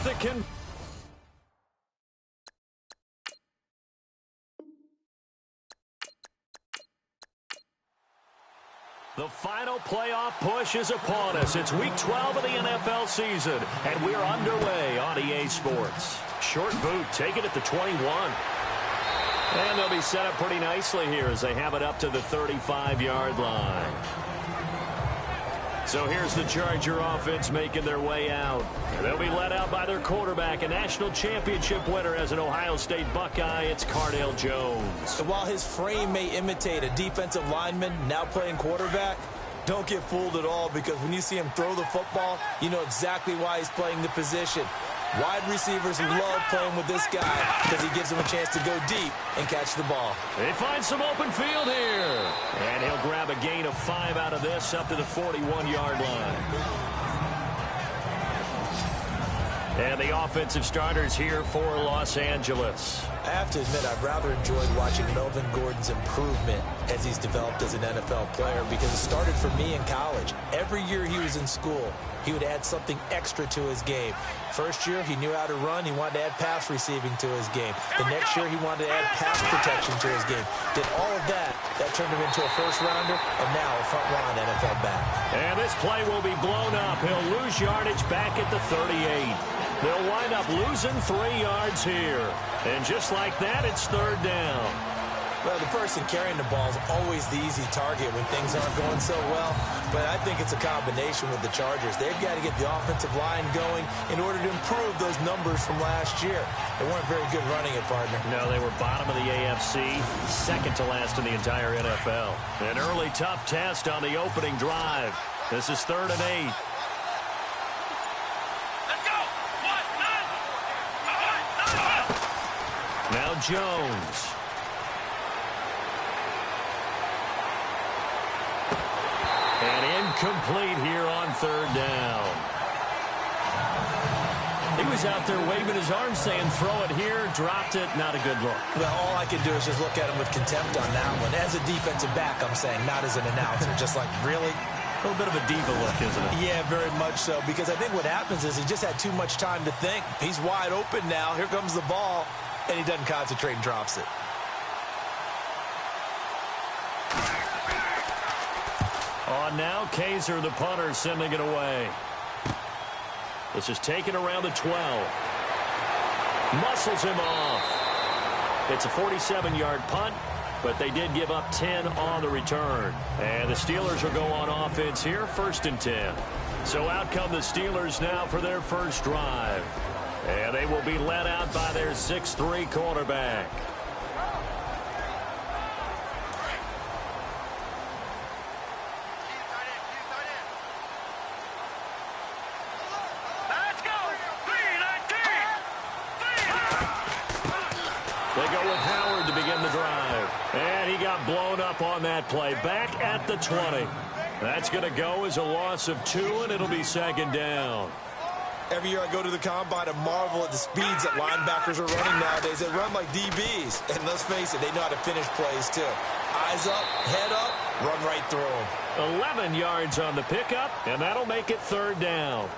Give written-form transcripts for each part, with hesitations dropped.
get the The final playoff push is upon us. It's Week 12 of the NFL season, and we're underway on EA Sports. Short boot, take it at the 21. And they'll be set up pretty nicely here as they have it up to the 35-yard line. So here's the Charger offense making their way out. They'll be led out by their quarterback, a national championship winner as an Ohio State Buckeye. It's Cardale Jones. And while his frame may imitate a defensive lineman now playing quarterback, don't get fooled at all, because when you see him throw the football, you know exactly why he's playing the position. Wide receivers love playing with this guy because he gives them a chance to go deep and catch the ball. They find some open field here. And he'll grab a gain of 5 out of this up to the 41-yard line. And the offensive starters here for Los Angeles. I have to admit, I've rather enjoyed watching Melvin Gordon's improvement as he's developed as an NFL player, because it started for me in college. Every year he was in school, he would add something extra to his game. First year, he knew how to run. He wanted to add pass receiving to his game. The next year, he wanted to add pass protection to his game. Did all of that. That turned him into a first-rounder, and now a front-line NFL back. And this play will be blown up. He'll lose yardage back at the 38. They'll wind up losing 3 yards here. And just like that, it's third down. Well, the person carrying the ball is always the easy target when things aren't going so well. But I think it's a combination with the Chargers. They've got to get the offensive line going in order to improve those numbers from last year. They weren't very good running it, partner. No, they were bottom of the AFC, second to last in the entire NFL. An early tough test on the opening drive. This is 3rd and 8. Now Jones. And incomplete here on 3rd down. He was out there waving his arms saying, throw it here, dropped it, not a good look. Well, all I can do is just look at him with contempt on that one. As a defensive back, I'm saying, not as an announcer. Just like, really? A little bit of a diva look, isn't it? Yeah, very much so, because I think what happens is he just had too much time to think. He's wide open now. Here comes the ball, and he doesn't concentrate and drops it. On now, Kaiser, the punter, sending it away. This is taken around the 12. Muscles him off. It's a 47-yard punt, but they did give up 10 on the return. And the Steelers will go on offense here, 1st and 10. So out come the Steelers now for their first drive. And they will be led out by their 6'3" quarterback. They go with Howard to begin the drive. And he got blown up on that play. Back at the 20. That's going to go as a loss of 2, and it'll be 2nd down. Every year I go to the combine and marvel at the speeds that linebackers are running nowadays. They run like DBs. And let's face it, they know how to finish plays too. Eyes up, head up, run right through them. 11 yards on the pickup, and that'll make it 3rd down.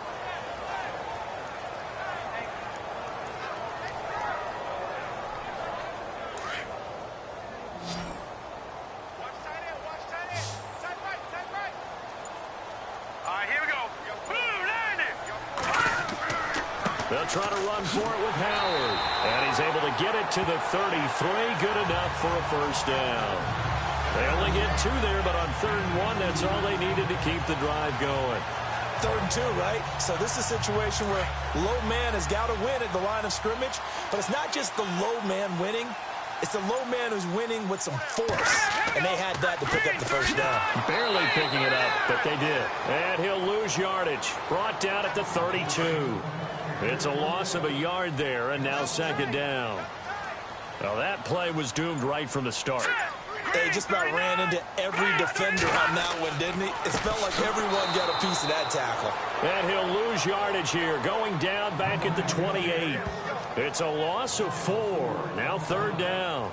They'll try to run for it with Howard. And he's able to get it to the 33. Good enough for a 1st down. They only get 2 there, but on 3rd and 1, that's all they needed to keep the drive going. 3rd and 2, right? So this is a situation where low man has got to win at the line of scrimmage. But it's not just the low man winning. It's the low man who's winning with some force. And they had that to pick up the 1st down. Barely picking it up, but they did. And he'll lose yardage. Brought down at the 32. It's a loss of a yard there, and now 2nd down. Now that play was doomed right from the start. They just about ran into every defender on that one, didn't he? It felt like everyone got a piece of that tackle. And he'll lose yardage here, going down back at the 28. It's a loss of 4. Now 3rd down.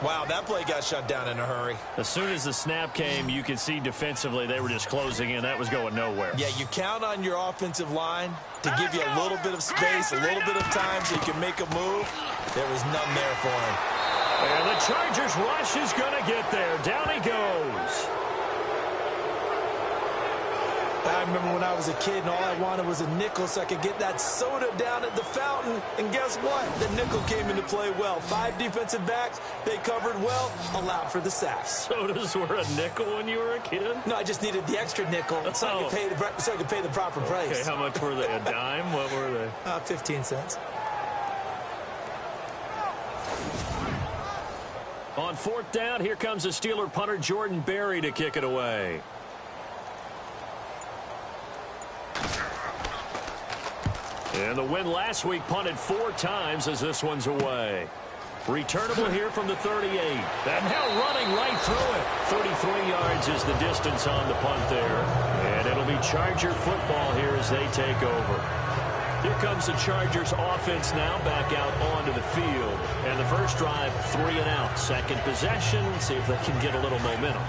Wow, that play got shut down in a hurry. As soon as the snap came, you could see defensively they were just closing in. That was going nowhere. Yeah, you count on your offensive line to give you a little bit of space, a little bit of time so you can make a move. There was none there for him. And the Chargers rush is going to get there. Down he goes. I remember when I was a kid and all I wanted was a nickel so I could get that soda down at the fountain. And guess what? The nickel came into play well. 5 defensive backs, they covered well, allowed for the sacks. Sodas were a nickel when you were a kid? No, I just needed the extra nickel so I could pay the proper price. Okay, how much were they? A dime? What were they? 15 cents. On 4th down, here comes the Steeler punter Jordan Berry to kick it away. And the win last week punted 4 times as this one's away. Returnable here from the 38. And now running right through it. 33 yards is the distance on the punt there. And it'll be Charger football here as they take over. Here comes the Chargers offense now back out onto the field. And the first drive, 3 and out. Second possession, see if they can get a little momentum.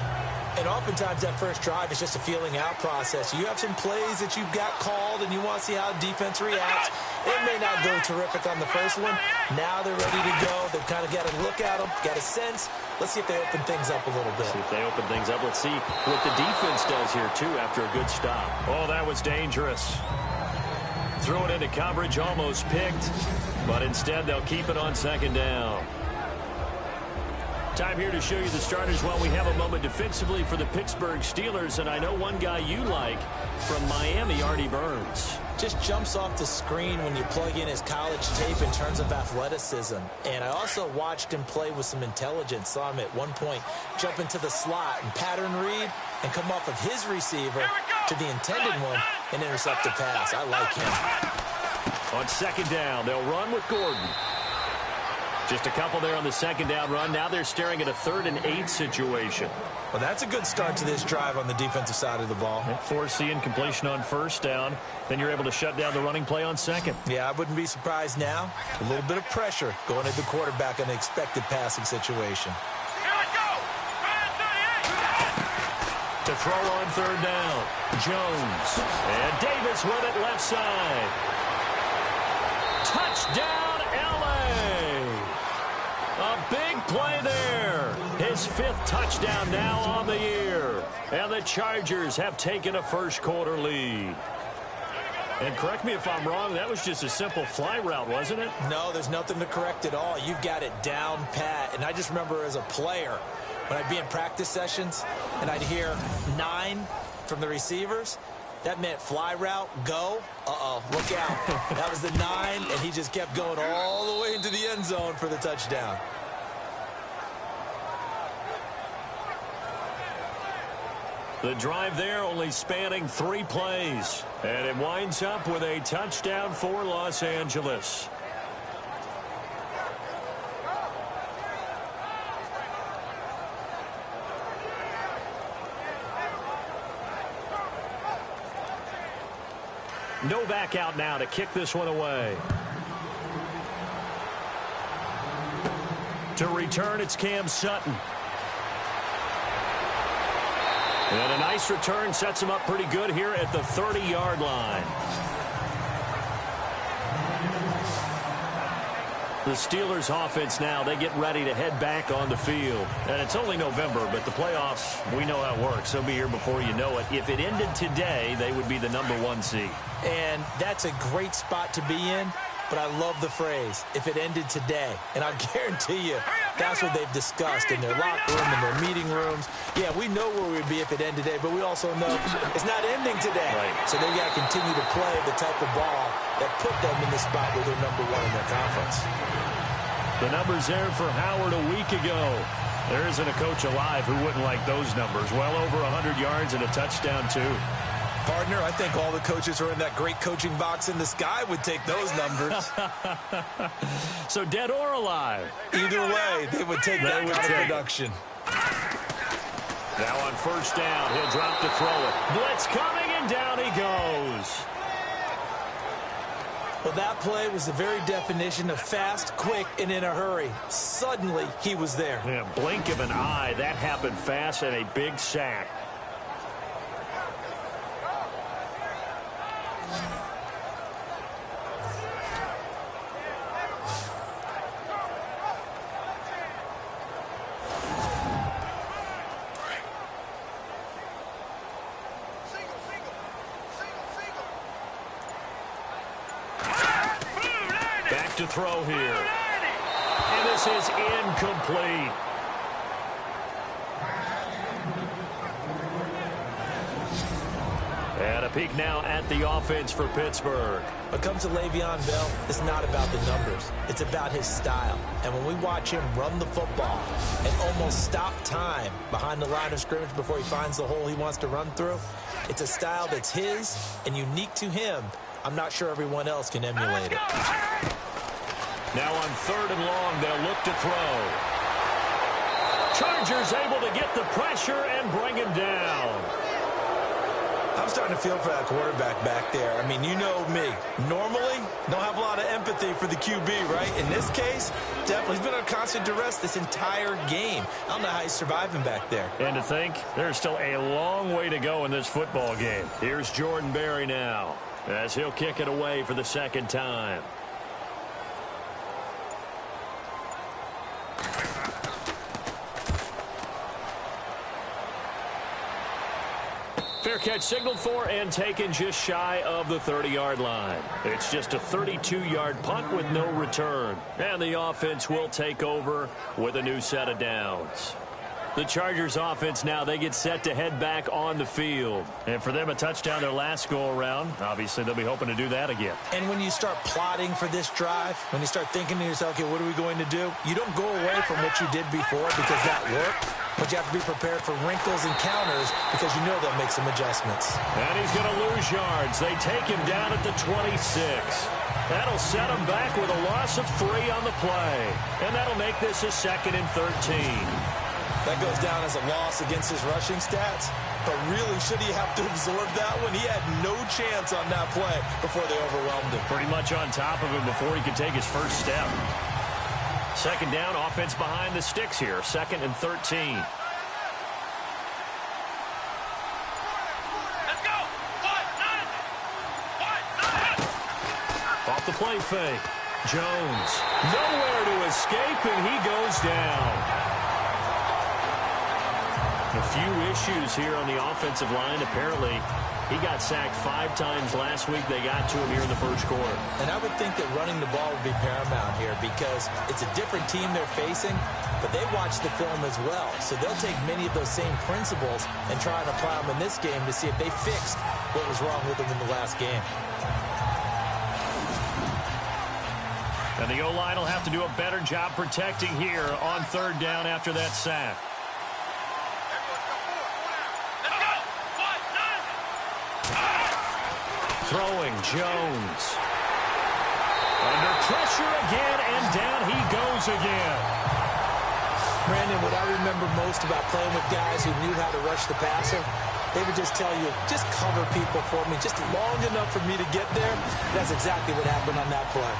And oftentimes that first drive is just a feeling out process. You have some plays that you've got called and you want to see how defense reacts. It may not go terrific on the first one. Now they're ready to go. They've kind of got to look at them, got a sense. Let's see if they open things up a little bit. See if they open things up. Let's see what the defense does here, too, after a good stop. Oh, that was dangerous. Threw it into coverage, almost picked. But instead, they'll keep it on 2nd down. Time here to show you the starters while we have a moment defensively for the Pittsburgh Steelers. And I know one guy you like from Miami, Artie Burns. Just jumps off the screen when you plug in his college tape in terms of athleticism. And I also watched him play with some intelligence. Saw him at one point jump into the slot and pattern read and come off of his receiver to the intended one and intercept the pass. I like him. On 2nd down, they'll run with Gordon. Just a couple there on the 2nd down run. Now they're staring at a 3rd and 8 situation. Well, that's a good start to this drive on the defensive side of the ball. Force the incompletion on 1st down. Then you're able to shut down the running play on 2nd. Yeah, I wouldn't be surprised now. A little bit of pressure going at the quarterback in an expected passing situation. Here we go. To throw on 3rd down. Jones. And Davis with it left side. Touchdown, L.A. A big play there. His 5th touchdown now on the year. And the Chargers have taken a first-quarter lead. And correct me if I'm wrong, that was just a simple fly route, wasn't it? No, there's nothing to correct at all. You've got it down pat. And I just remember as a player, when I'd be in practice sessions and I'd hear 9 from the receivers, that meant fly route, go. Uh-oh, look out. That was the 9, and he just kept going all the way into the end zone for the touchdown. The drive there only spanning 3 plays. And it winds up with a touchdown for Los Angeles. Novak out now to kick this one away. To return, it's Cam Sutton. And a nice return sets him up pretty good here at the 30-yard line. The Steelers offense now, they get ready to head back on the field. And it's only November, but the playoffs, we know how it works. They'll be here before you know it. If it ended today, they would be the #1 seed. And that's a great spot to be in, but I love the phrase, if it ended today. And I'll guarantee you, that's what they've discussed in their locker room, in their meeting rooms. Yeah, we know where we'd be if it ended today, but we also know it's not ending today. Right. So they've got to continue to play the type of ball that put them in the spot where they're #1 in their conference. The numbers there for Howard a week ago. There isn't a coach alive who wouldn't like those numbers. Well over 100 yards and a touchdown, too. Partner, I think all the coaches who are in that great coaching box in the sky would take those numbers. So dead or alive? Either way, they would take that kind of production. Now on 1st down, he'll drop to throw it. Blitz coming, and down he goes. Well, that play was the very definition of fast, quick, and in a hurry. Suddenly, he was there. Yeah, blink of an eye. That happened fast and a big sack. To throw here. And this is incomplete. And a peek now at the offense for Pittsburgh. When it comes to Le'Veon Bell, it's not about the numbers. It's about his style. And when we watch him run the football and almost stop time behind the line of scrimmage before he finds the hole he wants to run through, it's a style that's his and unique to him. I'm not sure everyone else can emulate it. Now on 3rd and long, they'll look to throw. Chargers able to get the pressure and bring him down. I'm starting to feel for that quarterback back there. I mean, you know me. Normally, don't have a lot of empathy for the QB, right? In this case, definitely. He's been under constant duress this entire game. I don't know how he's surviving back there. And to think, there's still a long way to go in this football game. Here's Jordan Berry now, as he'll kick it away for the 2nd time. Fair catch signaled for and taken just shy of the 30-yard line. It's just a 32-yard punt with no return. And the offense will take over with a new set of downs. The Chargers offense now, they get set to head back on the field. And for them, a touchdown their last go-around. Obviously, they'll be hoping to do that again. And when you start plotting for this drive, when you start thinking to yourself, okay, what are we going to do? You don't go away from what you did before because that worked. But you have to be prepared for wrinkles and counters because you know they'll make some adjustments. And he's going to lose yards. They take him down at the 26. That'll set him back with a loss of 3 on the play. And that'll make this a 2nd and 13. That goes down as a loss against his rushing stats. But really, should he have to absorb that one? He had no chance on that play before they overwhelmed him. Pretty much on top of him before he could take his first step. 2nd down, offense behind the sticks here. 2nd and 13. Let's go! Off the play fake. Jones. Nowhere to escape, and he goes down. A few issues here on the offensive line. Apparently, he got sacked 5 times last week. They got to him here in the 1st quarter. And I would think that running the ball would be paramount here because it's a different team they're facing, but they watch the film as well. So they'll take many of those same principles and try and apply them in this game to see if they fixed what was wrong with them in the last game. And the O-line will have to do a better job protecting here on 3rd down after that sack. Throwing, Jones. Under pressure again, and down he goes again. Brandon, what I remember most about playing with guys who knew how to rush the passer, they would just tell you, just cover people for me, just long enough for me to get there. That's exactly what happened on that play.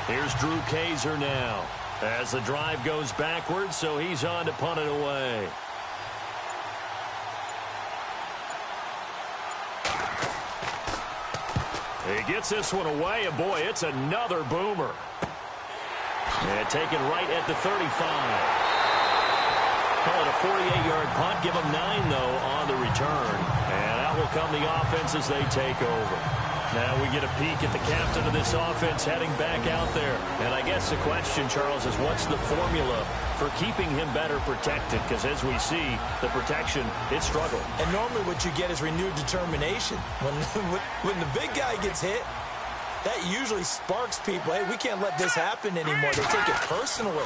Here's Drew Kaiser now as the drive goes backwards, so he's on to punt it away. He gets this one away, and boy, it's another boomer. And taken right at the 35. Call it a 48-yard punt. Give them 9, though, on the return. And out will come the offense as they take over. Now we get a peek at the captain of this offense heading back out there. And I guess the question, Charles, is what's the formula for keeping him better protected? Because as we see, the protection, it struggled. And normally what you get is renewed determination. When the big guy gets hit, That usually sparks people. Hey, we can't let this happen anymore. They take it personally.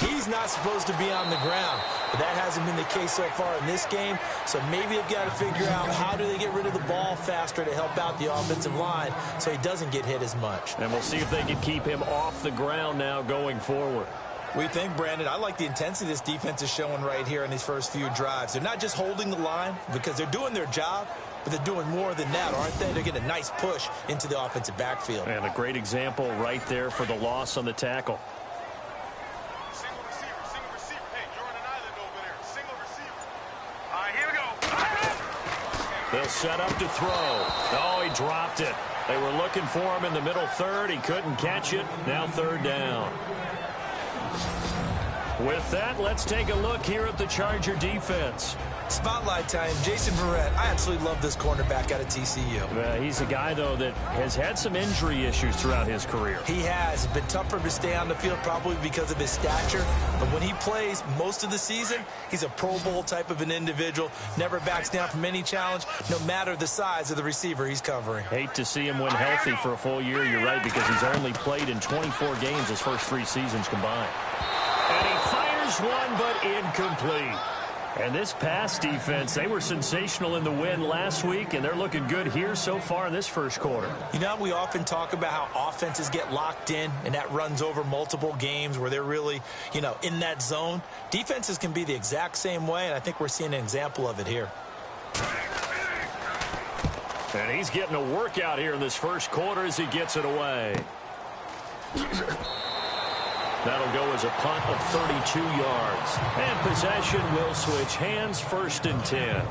He's not supposed to be on the ground, but that hasn't been the case so far in this game. So maybe they've got to figure out how do they get rid of the ball faster to help out the offensive line so he doesn't get hit as much. And we'll see if they can keep him off the ground now going forward. We think, Brandon, I like the intensity this defense is showing right here in these first few drives. They're not just holding the line because they're doing their job, but they're doing more than that, aren't they? They're getting a nice push into the offensive backfield. And a great example right there for the loss on the tackle. Single receiver. Hey, you're on an island over there. Single receiver. All right, here we go. They'll set up to throw. Oh, he dropped it. They were looking for him in the middle third. He couldn't catch it. Now third down. With that, let's take a look here at the Charger defense. Spotlight time, Jason Verrett. I absolutely love this cornerback out of TCU. He's a guy, though, that has had some injury issues throughout his career. He has. It's been tough for him to stay on the field probably because of his stature. But when he plays most of the season, he's a Pro Bowl type of an individual. Never backs down from any challenge, no matter the size of the receiver he's covering. Hate to see him when healthy for a full year, you're right, because he's only played in 24 games his first 3 seasons combined. And he fires one, but incomplete. And this pass defense, they were sensational in the win last week, and they're looking good here so far in this first quarter. You know, we often talk about how offenses get locked in, and that runs over multiple games where they're really, in that zone. Defenses can be the exact same way, and I think we're seeing an example of it here. And he's getting a workout here in this first quarter as he gets it away. That'll go as a punt of 32 yards. And possession will switch hands, 1st and 10.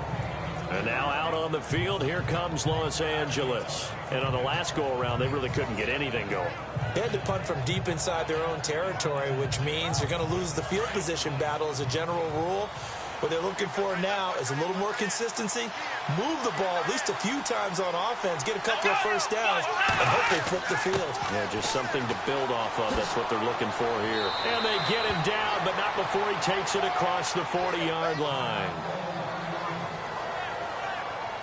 And now out on the field, here comes Los Angeles. And on the last go-around, they really couldn't get anything going. They had to punt from deep inside their own territory, which means they're going to lose the field position battle as a general rule. What they're looking for now is a little more consistency, move the ball at least a few times on offense, get a couple of first downs, and hope they flip the field. Yeah, just something to build off of. That's what they're looking for here. And they get him down, but not before he takes it across the 40-yard line.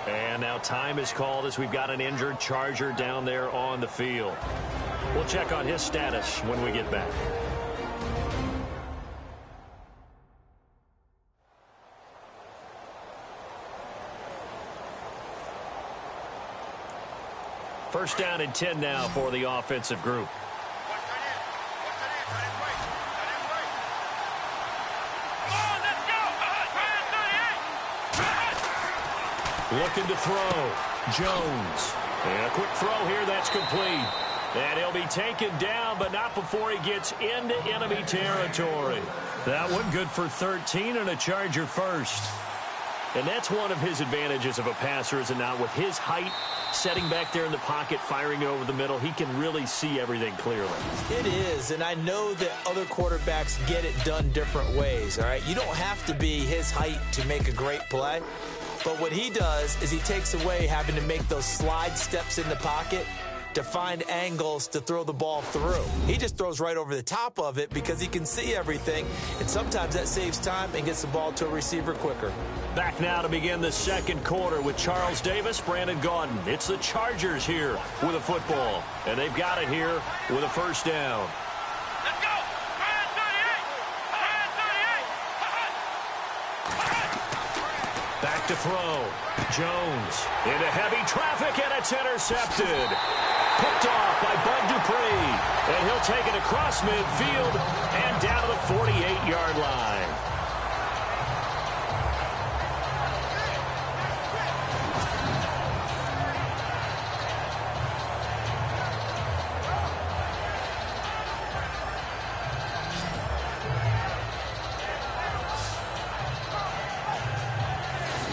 And now time is called as we've got an injured Charger down there on the field. We'll check on his status when we get back. First down and 10 now for the offensive group. Looking to throw. Jones. And a quick throw here. That's complete. And he'll be taken down, but not before he gets into enemy territory. That one good for 13 and a Charger first. And that's one of his advantages of a passer, is it not? With his height, setting back there in the pocket, firing it over the middle, he can really see everything clearly. It is, and I know that other quarterbacks get it done different ways, all right? You don't have to be his height to make a great play. But what he does is he takes away having to make those slide steps in the pocket to find angles to throw the ball through. He just throws right over the top of it because he can see everything, and sometimes that saves time and gets the ball to a receiver quicker. Back now to begin the second quarter with Charles Davis, Brandon Gaudin. It's the Chargers here with a football, and they've got it here with a first down. Let's go! Back to throw. Jones into heavy traffic, and it's intercepted. Picked off by Bud Dupree. And he'll take it across midfield and down to the 48-yard line.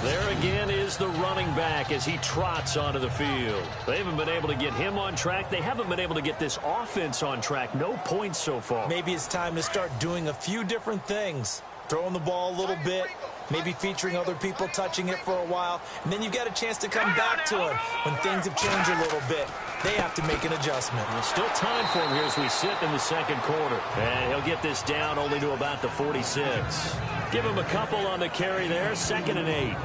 There again is the running back as he trots onto the field. They haven't been able to get him on track. They haven't been able to get this offense on track. No points so far. Maybe it's time to start doing a few different things. Throwing the ball a little bit, maybe featuring other people touching it for a while, and then you've got a chance to come back to him when things have changed a little bit. They have to make an adjustment. There's still time for him here as we sit in the second quarter. And he'll get this down only to about the 46. Give him a couple on the carry there, 2nd and 8.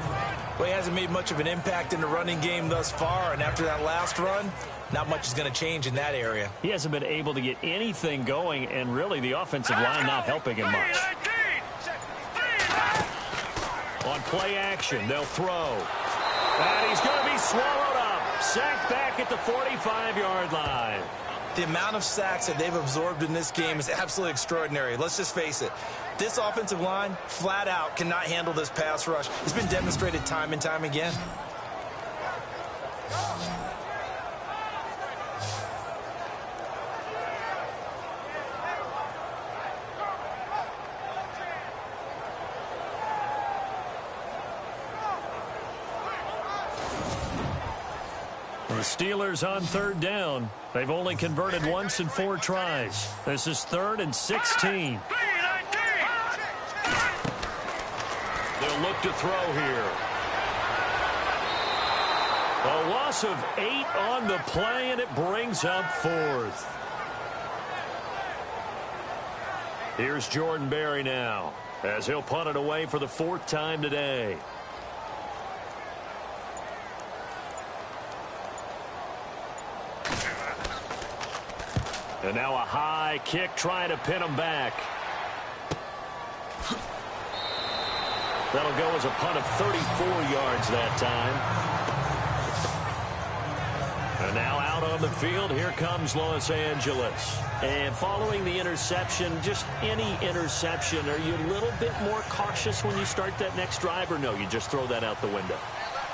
Well, he hasn't made much of an impact in the running game thus far, and after that last run, not much is going to change in that area. He hasn't been able to get anything going, and really the offensive line not helping him much. On play action, they'll throw. And he's going to be swallowed up. Sacked back at the 45-yard line. The amount of sacks that they've absorbed in this game is absolutely extraordinary. Let's just face it. This offensive line, flat out, cannot handle this pass rush. It's been demonstrated time and time again. The Steelers on third down. They've only converted once in 4 tries. This is 3rd and 16. They'll look to throw here. A loss of 8 on the play, and it brings up 4th. Here's Jordan Berry now, as he'll punt it away for the 4th time today. And now a high kick trying to pin him back. That'll go as a punt of 34 yards that time. And now out on the field, here comes Los Angeles. And following the interception, just any interception, are you a little bit more cautious when you start that next drive, or no, you just throw that out the window?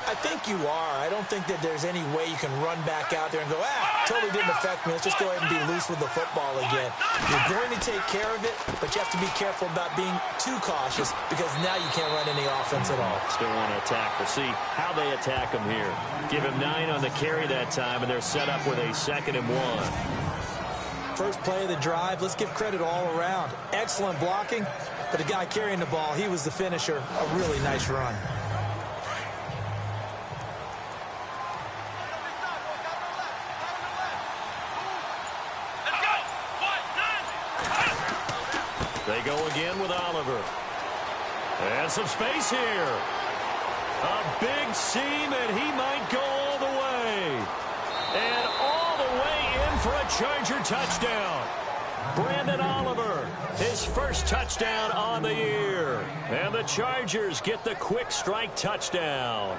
I think you are. I don't think that there's any way you can run back out there and go, totally didn't affect me. Let's just go ahead and be loose with the football again. You're going to take care of it, but you have to be careful about being too cautious because now you can't run any offense at all. Still want to attack. We'll see how they attack him here. Give him 9 on the carry that time, and they're set up with a 2nd and 1. First play of the drive, let's give credit all around. Excellent blocking, but the guy carrying the ball, he was the finisher. A really nice run. They go again with Oliver. And some space here. A big seam, and he might go all the way. And all the way in for a Charger touchdown. Brandon Oliver, his first touchdown on the year. And the Chargers get the quick strike touchdown.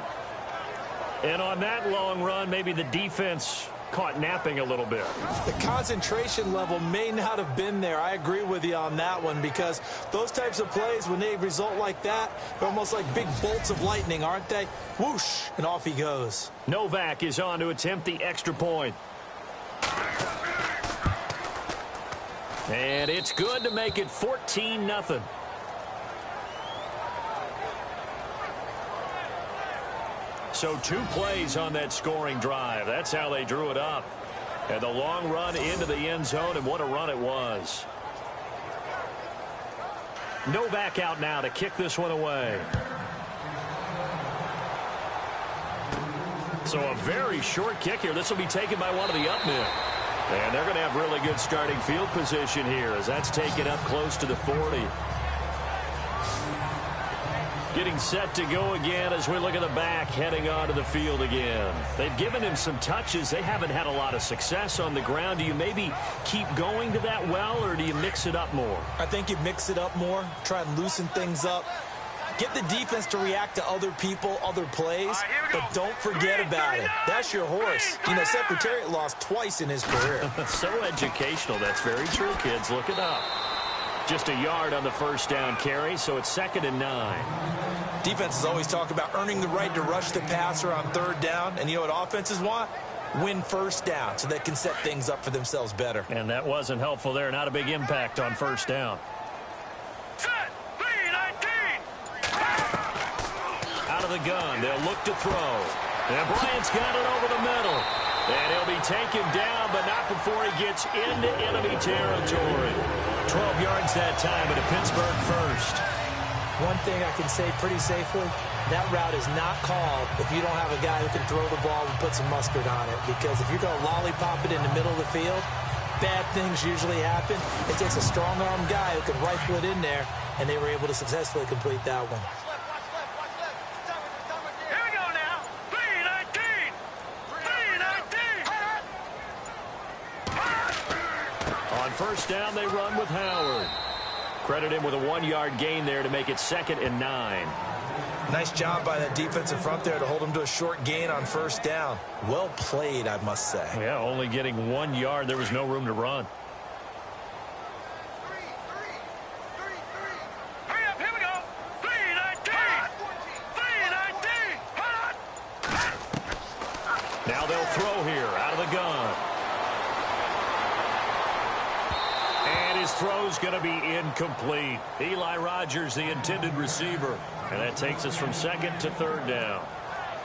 And on that long run, maybe the defense caught napping a little bit. The concentration level may not have been there. I agree with you on that one because those types of plays, when they result like that, they're almost like big bolts of lightning, aren't they? Whoosh, and off he goes. Novak is on to attempt the extra point. And it's good to make it 14-0. So 2 plays on that scoring drive. That's how they drew it up. And the long run into the end zone, and what a run it was. Novak out now to kick this one away. So a very short kick here. This will be taken by one of the up men. And they're going to have really good starting field position here as that's taken up close to the 40. Getting set to go again as we look at the back heading onto the field again. They've given him some touches. They haven't had a lot of success on the ground. Do you maybe keep going to that well, or do you mix it up more? I think you mix it up more, try and loosen things up. Get the defense to react to other people, other plays, but don't forget about it. That's your horse. You know, Secretariat lost twice in his career. So educational. That's very true, kids. Look it up. Just a yard on the first down carry, so it's 2nd and 9. Defenses always talk about earning the right to rush the passer on 3rd down, and you know what offenses want? Win first down so they can set things up for themselves better. And that wasn't helpful there. Not a big impact on first down. Out of the gun, they'll look to throw. And Bryant's got it over the middle. And he'll be taken down, but not before he gets into enemy territory. 12 yards that time, but a Pittsburgh first. One thing I can say pretty safely, that route is not called if you don't have a guy who can throw the ball and put some mustard on it. Because if you're going to lollipop it in the middle of the field, bad things usually happen. It takes a strong-arm guy who can rifle it in there, and they were able to successfully complete that one. Here first down, they run with Howard. Credit him with a 1-yard gain there to make it 2nd and 9. Nice job by that defensive front there to hold him to a short gain on first down. Well played, I must say. Yeah, only getting 1 yard. There was no room to run. Hurry up, here we go. 3-19. 3-19. Now they'll throw here out of the gun. And his throw's going to be incomplete. Eli Rogers, the intended receiver. And that takes us from 2nd to 3rd down.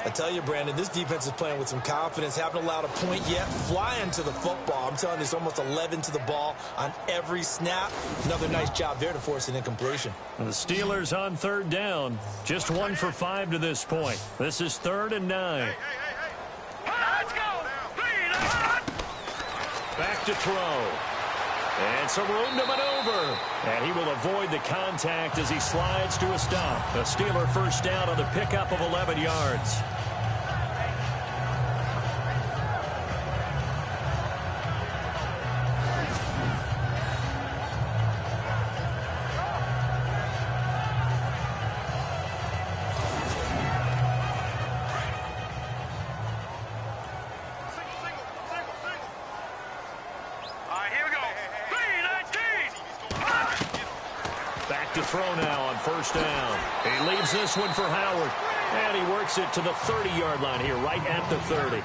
I tell you, Brandon, this defense is playing with some confidence. Haven't allowed a point yet. Flying to the football. I'm telling you, it's almost 11 to the ball on every snap. Another nice job there to force an incompletion. And the Steelers on 3rd down. Just 1 for 5 to this point. This is 3rd and 9. Hey. Let's go. 3-9. Back to throw. And some room to maneuver. And he will avoid the contact as he slides to a stop. A Steeler first down on the pickup of 11 yards. To throw now on first down. He leaves this one for Howard. And he works it to the 30-yard line here, right at the 30.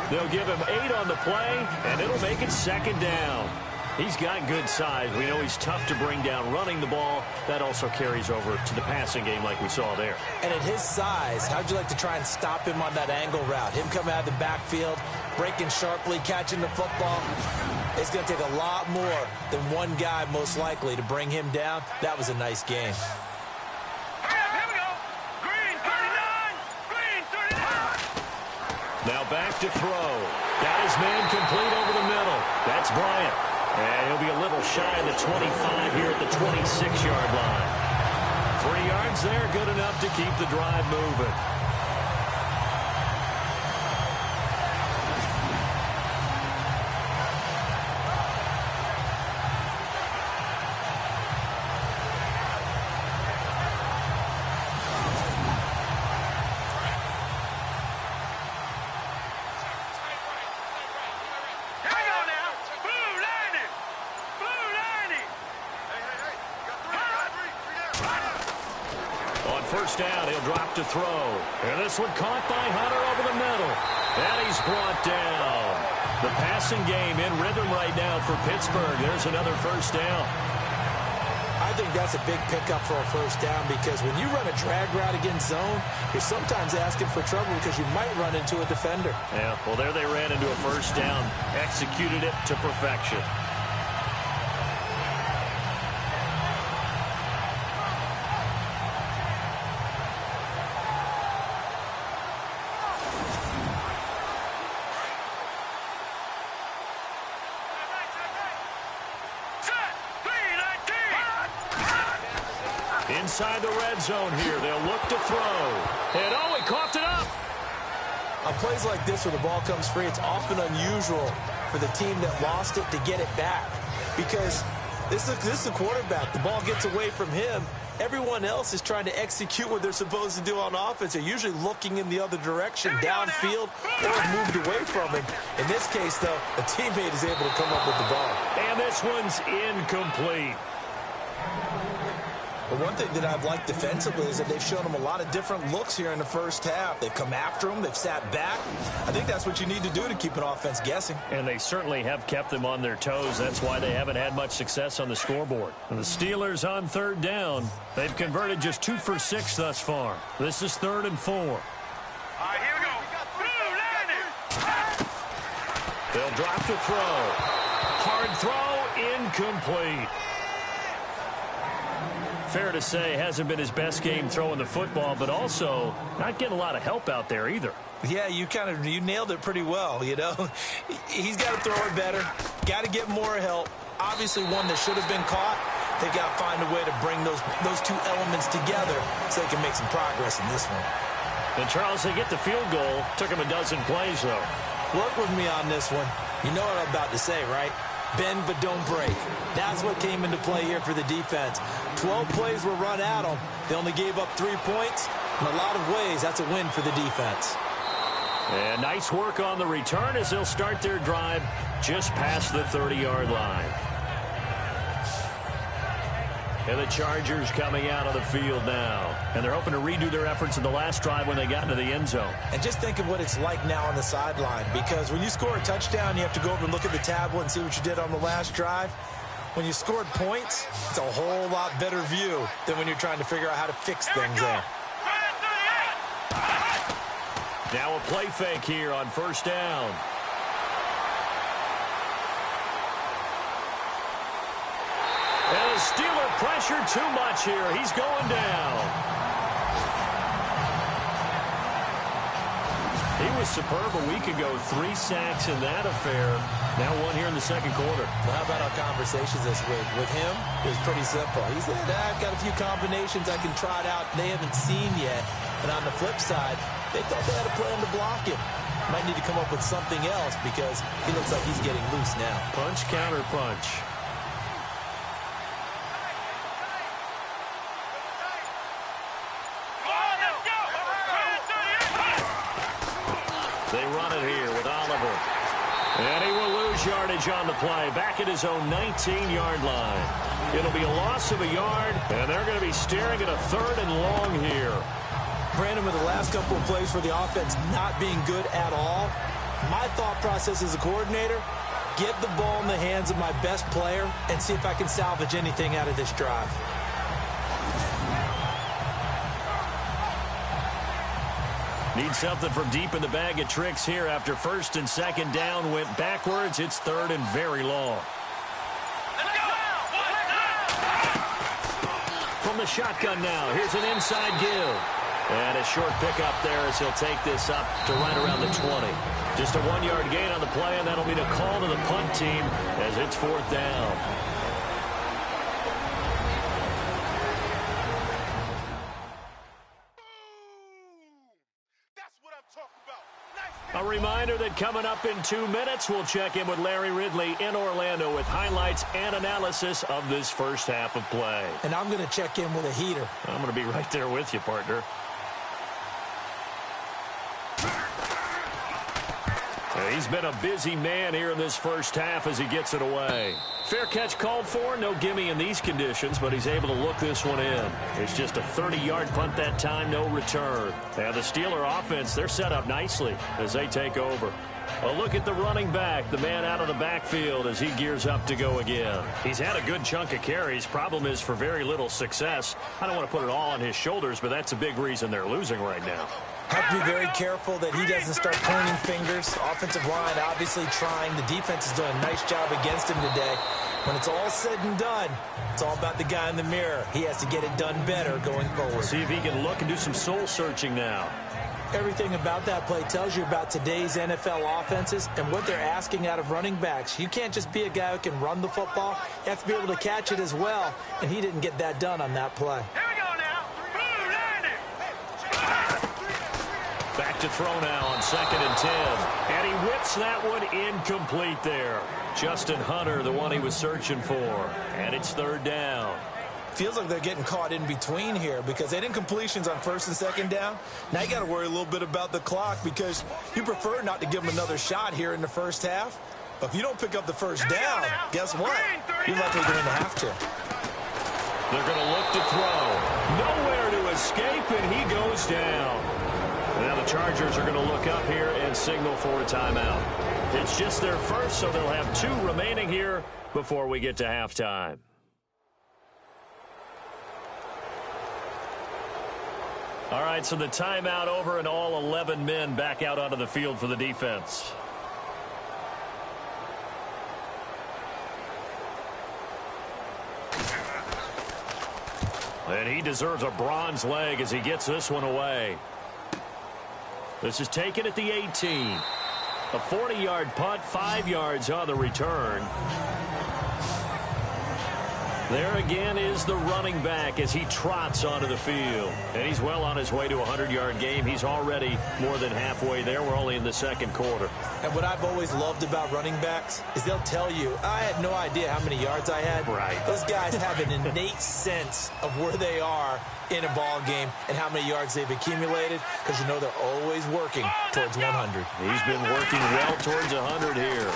They'll give him 8 on the play, and it'll make it 2nd down. He's got good size. We know he's tough to bring down running the ball. That also carries over to the passing game like we saw there. And at his size, how'd you like to try and stop him on that angle route? Him coming out of the backfield, breaking sharply, catching the football. It's going to take a lot more than one guy, most likely, to bring him down. That was a nice game. Here we go. Green 39. Green 39. Now back to throw. Got his man complete over the middle. That's Bryant. And he'll be a little shy of the 25 here at the 26-yard line. 3 yards there, good enough to keep the drive moving. First down, he'll drop to throw. And this one caught by Hunter over the middle. And he's brought down. The passing game in rhythm right now for Pittsburgh. There's another first down. I think that's a big pickup for a first down because when you run a drag route against zone, you're sometimes asking for trouble because you might run into a defender. Yeah, well, there they ran into a first down. Executed it to perfection. Inside the red zone here. They'll look to throw. And oh, he coughed it up. On plays like this where the ball comes free, it's often unusual for the team that lost it to get it back. Because this is the quarterback. The ball gets away from him. Everyone else is trying to execute what they're supposed to do on offense. They're usually looking in the other direction, downfield, or moved away from him. In this case, though, a teammate is able to come up with the ball. And this one's incomplete. But one thing that I've liked defensively is that they've shown him a lot of different looks here in the first half. They've come after him. They've sat back. I think that's what you need to do to keep an offense guessing. And they certainly have kept them on their toes. That's why they haven't had much success on the scoreboard. And the Steelers on third down. They've converted just 2 for 6 thus far. This is 3rd and 4. Here we go. They'll drop to throw. Hard throw, incomplete. Fair to say, hasn't been his best game throwing the football, but also not getting a lot of help out there either. Yeah, you nailed it pretty well, you know. He's got to throw it better. Got to get more help. Obviously one that should have been caught. They got to find a way to bring those two elements together so they can make some progress in this one. And Charles, they get the field goal. Took him a dozen plays, though. Work with me on this one. You know what I'm about to say, right? Bend but don't break. That's what came into play here for the defense. 12 plays were run at them. They only gave up 3 points. In a lot of ways, that's a win for the defense. And nice work on the return as they'll start their drive just past the 30-yard line. And the Chargers coming out on the field now. And they're hoping to redo their efforts in the last drive when they got into the end zone. And just think of what it's like now on the sideline. Because when you score a touchdown, you have to go over and look at the tablet and see what you did on the last drive. When you scored points, it's a whole lot better view than when you're trying to figure out how to fix things there. Now a play fake here on first down. And the Steeler pressure too much here. He's going down. He was superb a week ago. 3 sacks in that affair. Now 1 here in the second quarter. Well, how about our conversations this week? With him, it was pretty simple. He said, I've got a few combinations I can try it out they haven't seen yet. And on the flip side, they thought they had a plan to block him. Might need to come up with something else because he looks like he's getting loose now. Punch, counter punch. They run it here with Oliver. And he will lose yardage on the play. Back at his own 19-yard line. It'll be a loss of a yard, and they're going to be staring at a 3rd and long here. Brandon, with the last couple of plays for the offense not being good at all, my thought process as a coordinator, get the ball in the hands of my best player and see if I can salvage anything out of this drive. Need something from deep in the bag of tricks here after 1st and 2nd down went backwards. It's 3rd and very long. From the shotgun now, here's an inside give. And a short pickup there as he'll take this up to right around the 20. Just a 1-yard gain on the play, and that'll be the call to the punt team as it's 4th down. A reminder that coming up in 2 minutes, we'll check in with Larry Ridley in Orlando with highlights and analysis of this first half of play. And I'm going to check in with a heater. I'm going to be right there with you, partner. He's been a busy man here in this first half as he gets it away. Fair catch called for. No gimme in these conditions, but he's able to look this one in. It's just a 30-yard punt that time, no return. And the Steeler offense, they're set up nicely as they take over. A look at the running back, the man out of the backfield as he gears up to go again. He's had a good chunk of carries. Problem is for very little success. I don't want to put it all on his shoulders, but that's a big reason they're losing right now. Have to be very careful that he doesn't start pointing fingers. Offensive line obviously trying. The defense is doing a nice job against him today. When it's all said and done, it's all about the guy in the mirror. He has to get it done better going forward. See if he can look and do some soul searching now. Everything about that play tells you about today's NFL offenses and what they're asking out of running backs. You can't just be a guy who can run the football. You have to be able to catch it as well, and he didn't get that done on that play. Back to throw now on 2nd and 10. And he whips that one incomplete there. Justin Hunter, the one he was searching for. And it's 3rd down. Feels like they're getting caught in between here because they didn't completions on 1st and 2nd down. Now you got to worry a little bit about the clock because you prefer not to give them another shot here in the first half. But if you don't pick up the first down, guess what? You're likely going to have to. They're going to look to throw. Nowhere to escape, and he goes down. Now the Chargers are going to look up here and signal for a timeout. It's just their first, so they'll have 2 remaining here before we get to halftime. All right, so the timeout over and all 11 men back out onto the field for the defense. And he deserves a bronze leg as he gets this one away. This is taken at the 18. A 40-yard punt, 5 yards on the return. There again is the running back as he trots onto the field. And he's well on his way to a 100-yard game. He's already more than halfway there. We're only in the second quarter. And what I've always loved about running backs is they'll tell you, I had no idea how many yards I had. Right. Those guys have an innate sense of where they are in a ball game and how many yards they've accumulated, because you know they're always working towards 100. He's been working well towards 100 here.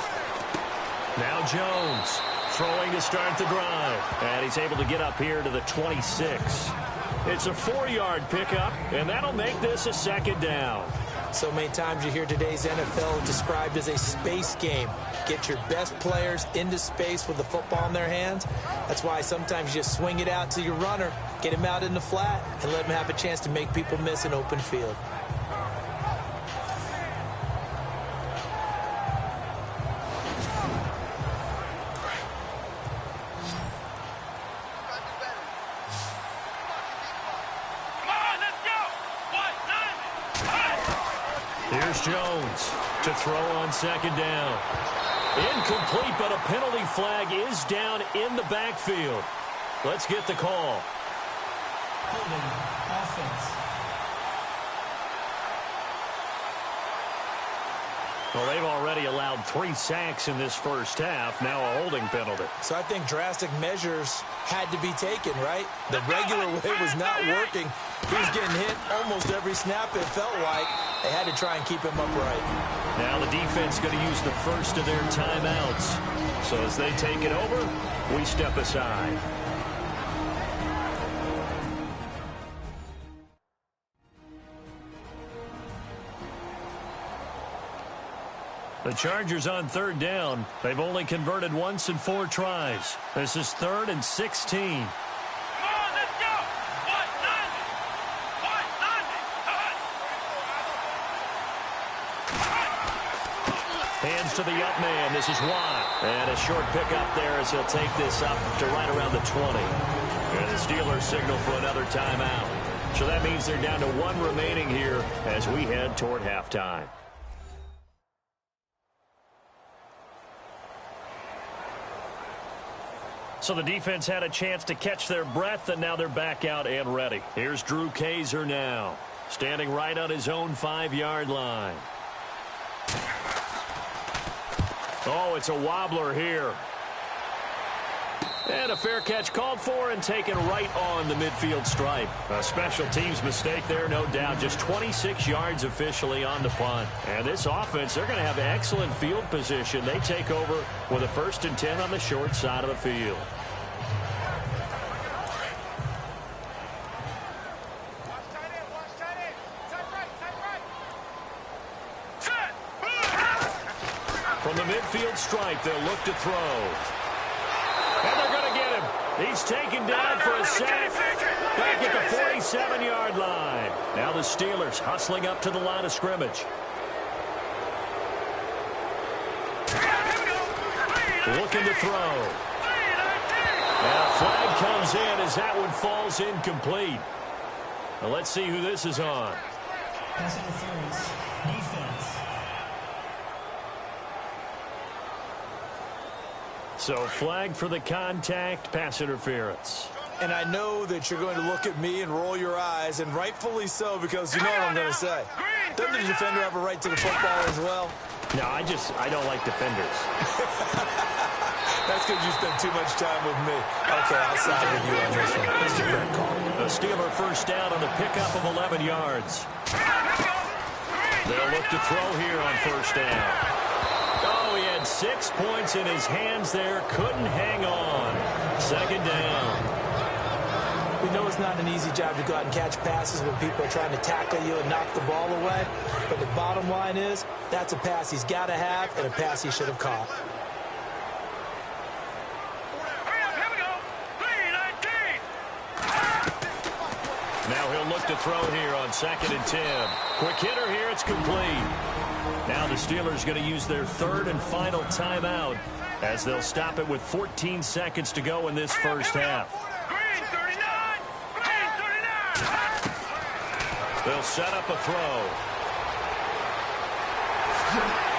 Now Jones throwing to start the drive. And he's able to get up here to the 26. It's a 4-yard pickup, and that'll make this a second down. So many times you hear today's NFL described as a space game. Get your best players into space with the football in their hands. That's why sometimes you just swing it out to your runner, get him out in the flat, and let him have a chance to make people miss an open field. Here's Jones to throw on second down. Incomplete, but a penalty flag is down in the backfield. Let's get the call. Holding offense. Well, they've already allowed 3 sacks in this first half. Now a holding penalty. So I think drastic measures had to be taken, right? The regular way was not working. He was getting hit almost every snap, it felt like. They had to try and keep him upright. Now the defense going to use the first of their timeouts. So as they take it over, we step aside. The Chargers on third down. They've only converted once in 4 tries. This is 3rd and 16. Hands to the up man. This is Watt. And a short pickup there as he'll take this up to right around the 20. And the Steelers signal for another timeout. So that means they're down to 1 remaining here as we head toward halftime. So the defense had a chance to catch their breath, and now they're back out and ready. Here's Drew Kaiser now, standing right on his own 5-yard line. Oh, it's a wobbler here. And a fair catch called for and taken right on the midfield stripe. A special teams mistake there, no doubt. Just 26 yards officially on the punt. And this offense, they're going to have excellent field position. They take over with a 1st and 10 on the short side of the field. From the midfield stripe, they'll look to throw. And they're going to get him. He's taken down for a sack back at the 47-yard line. Now the Steelers hustling up to the line of scrimmage. Looking to throw. And a flag comes in as that one falls incomplete. Now let's see who this is on. Pass interference. Defense. So flag for the contact, pass interference. And I know that you're going to look at me and roll your eyes, and rightfully so, because you know what I'm going to say. Doesn't the defender have a right to the football as well? No, I don't like defenders. That's because you spend too much time with me. Okay, I'll side with you on this one. It's a great call. A Steeler first down on the pickup of 11 yards. They'll look to throw here on first down. Oh, he had 6 points in his hands there. Couldn't hang on. Second down. We know it's not an easy job to go out and catch passes when people are trying to tackle you and knock the ball away. But the bottom line is, that's a pass he's got to have and a pass he should have caught. Now he'll look to throw here on 2nd and 10. Quick hitter here, it's complete. Now the Steelers going to use their 3rd and final timeout as they'll stop it with 14 seconds to go in this first half. They'll set up a throw.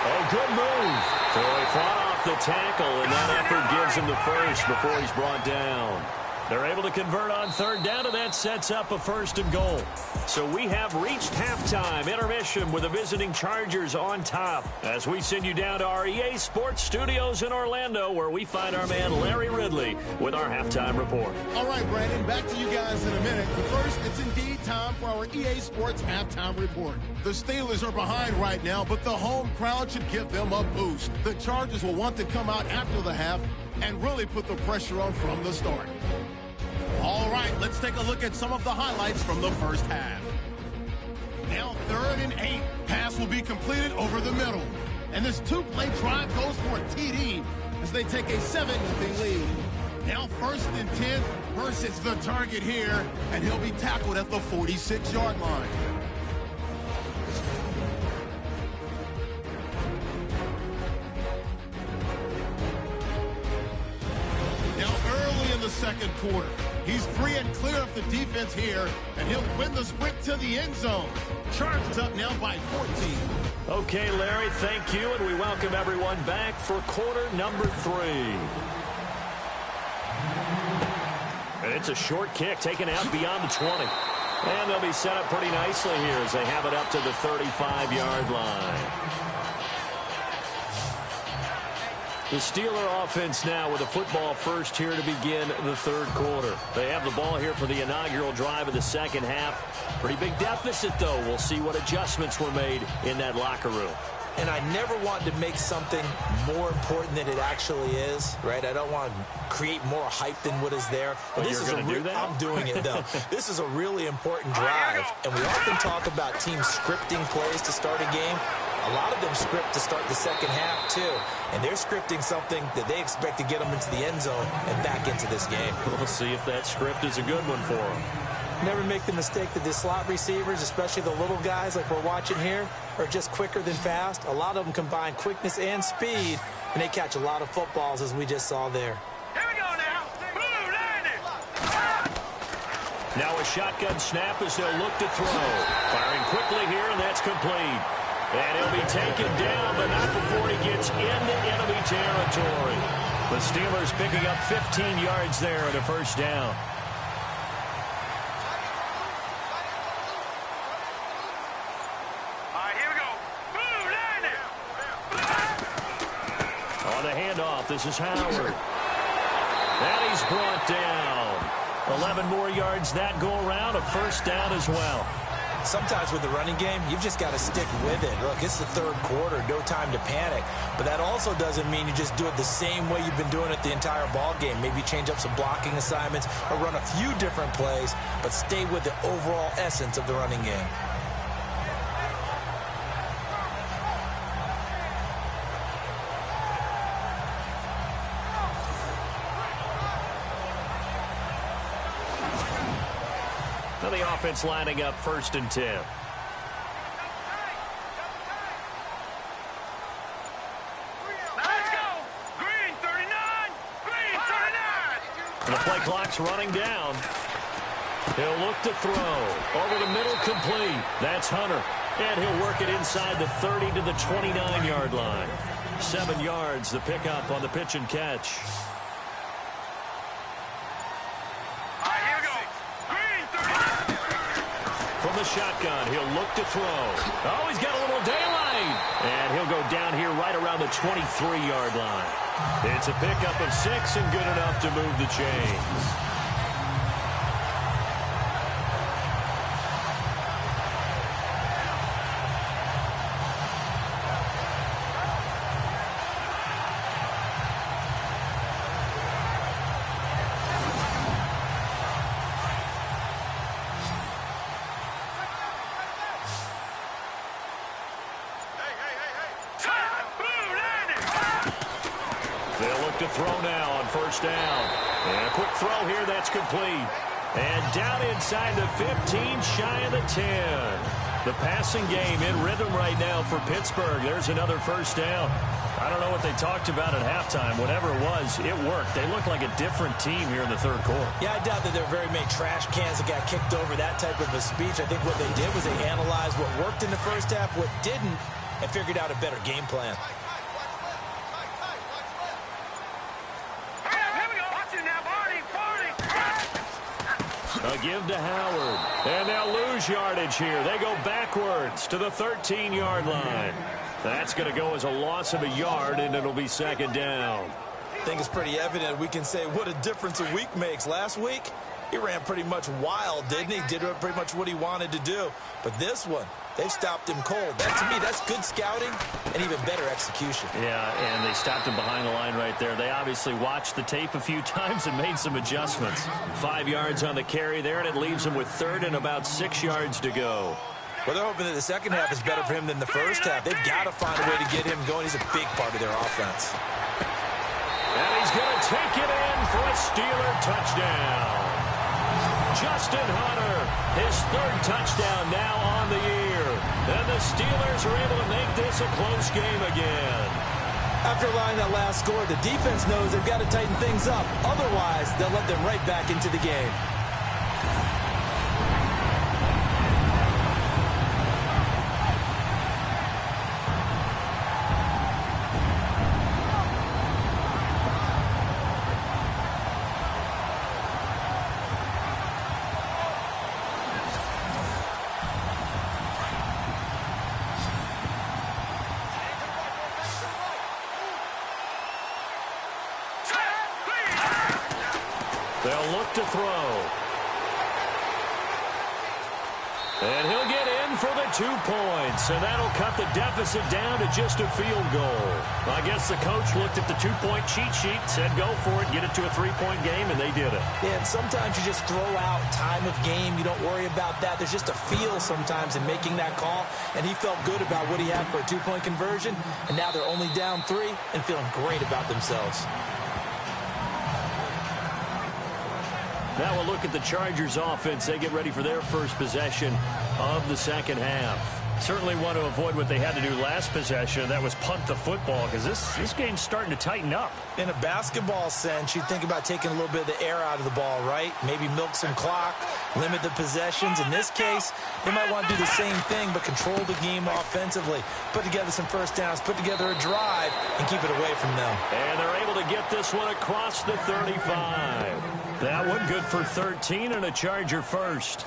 Oh, good move. So he fought off off the tackle, and that effort gives him the first before he's brought down. They're able to convert on third down, and that sets up a 1st and goal. So we have reached halftime intermission with the visiting Chargers on top as we send you down to our EA Sports Studios in Orlando, where we find our man Larry Ridley with our halftime report. All right, Brandon, back to you guys in a minute. But first, it's indeed time for our EA Sports halftime report. The Steelers are behind right now, but the home crowd should give them a boost. The Chargers will want to come out after the half and really put the pressure on from the start. All right, let's take a look at some of the highlights from the first half. Now 3rd and 8. Pass will be completed over the middle. And this 2-play drive goes for a TD as they take a 7-0 lead. Now 1st and 10 versus the target here, and he'll be tackled at the 46-yard line. Now early in the second quarter, he's free and clear of the defense here, and he'll win the sprint to the end zone. Chargers up now by 14. Okay, Larry, thank you, and we welcome everyone back for quarter number 3. And it's a short kick taken out beyond the 20. And they'll be set up pretty nicely here as they have it up to the 35-yard line. The Steeler offense now with a football first here to begin the 3rd quarter. They have the ball here for the inaugural drive of the second half. Pretty big deficit, though. We'll see what adjustments were made in that locker room. And I never want to make something more important than it actually is, right? I don't want to create more hype than what is there. But this you're going to do that? I'm doing it, though. This is a really important drive. And we often talk about teams scripting plays to start a game. A lot of them script to start the second half, too. And they're scripting something that they expect to get them into the end zone and back into this game. We'll see if that script is a good one for them. Never make the mistake that the slot receivers, especially the little guys like we're watching here, are just quicker than fast. A lot of them combine quickness and speed, and they catch a lot of footballs, as we just saw there. Here we go now. Blue landed. Now a shotgun snap as they'll look to throw. Firing quickly here, and that's complete. And he'll be taken down, but not before he gets into enemy territory. The Steelers picking up 15 yards there at a 1st down. All right, here we go. Blue landed. On the handoff, this is Howard. And he's brought down. 11 more yards that go around, a 1st down as well. Sometimes with the running game, you've just got to stick with it. Look, it's the 3rd quarter, no time to panic. But that also doesn't mean you just do it the same way you've been doing it the entire ball game. Maybe change up some blocking assignments or run a few different plays, but stay with the overall essence of the running game. Now the offense lining up 1st and 10. Let's go. Green 39. Green 39. And the play clock's running down. He'll look to throw. Over the middle, complete. That's Hunter. And he'll work it inside the 30 to the 29-yard line. 7 yards, the pickup on the pitch and catch. From the shotgun, he'll look to throw. Oh, he's got a little daylight. And he'll go down here right around the 23-yard line. It's a pickup of 6 and good enough to move the chains. To throw now on 1st down. And a quick throw here, that's complete. And down inside the 15, shy of the 10. The passing game in rhythm right now for Pittsburgh. There's another 1st down. I don't know what they talked about at halftime. Whatever it was, it worked. They look like a different team here in the 3rd quarter. Yeah, I doubt that there were very many trash cans that got kicked over, that type of a speech. I think what they did was they analyzed what worked in the first half, what didn't, and figured out a better game plan. give to Howard. And they'll lose yardage here. They go backwards to the 13-yard line. That's going to go as a loss of a yard, and it'll be second down. I think it's pretty evident. We can say what a difference a week makes. Last week, he ran pretty much wild, didn't he? Did pretty much what he wanted to do. But this one, they stopped him cold. That, to me, that's good scouting and even better execution. Yeah, and they stopped him behind the line right there. They obviously watched the tape a few times and made some adjustments. 5 yards on the carry there, and it leaves him with third and about 6 yards to go. Well, they're hoping that the second half is better for him than the first half. They've got to find a way to get him going. He's a big part of their offense. And he's going to take it in for a Steeler touchdown. Justin Hunter, his third touchdown now on the year. And the Steelers are able to make this a close game again. After allowing that last score, the defense knows they've got to tighten things up. Otherwise, they'll let them right back into the game. They'll look to throw. And he'll get in for the 2 points. And that'll cut the deficit down to just a field goal. I guess the coach looked at the 2-point cheat sheet, said go for it, get it to a 3-point game, and they did it. Yeah, and sometimes you just throw out time of game. You don't worry about that. There's just a feel sometimes in making that call. And he felt good about what he had for a 2-point conversion. And now they're only down 3 and feeling great about themselves. Now we'll look at the Chargers offense. They get ready for their first possession of the second half. Certainly want to avoid what they had to do last possession. That was punt the football, because this game's starting to tighten up. In a basketball sense, you think about taking a little bit of the air out of the ball, right? Maybe milk some clock, limit the possessions. In this case, they might want to do the same thing, but control the game offensively. Put together some first downs, put together a drive, and keep it away from them. And they're able to get this one across the 35. That one good for 13 and a Charger first.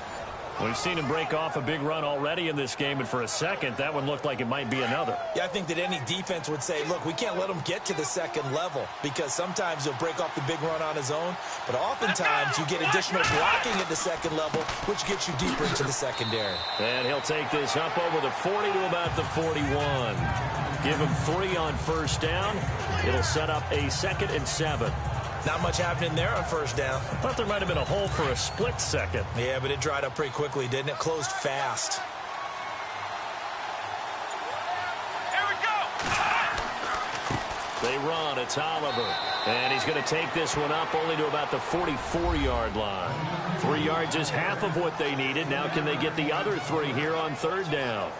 We've seen him break off a big run already in this game, and for a second, that one looked like it might be another. Yeah, I think that any defense would say, look, we can't let him get to the second level, because sometimes he'll break off the big run on his own, but oftentimes you get additional blocking at the second level, which gets you deeper into the secondary. And he'll take this up over the 40 to about the 41. Give him 3 on first down. It'll set up a 2nd and 7. Not much happening there on first down. I thought there might have been a hole for a split second. Yeah, but it dried up pretty quickly, didn't it? Closed fast. Here we go. They run. It's Oliver. And he's going to take this one up only to about the 44-yard line. 3 yards is half of what they needed. Now can they get the other 3 here on third down?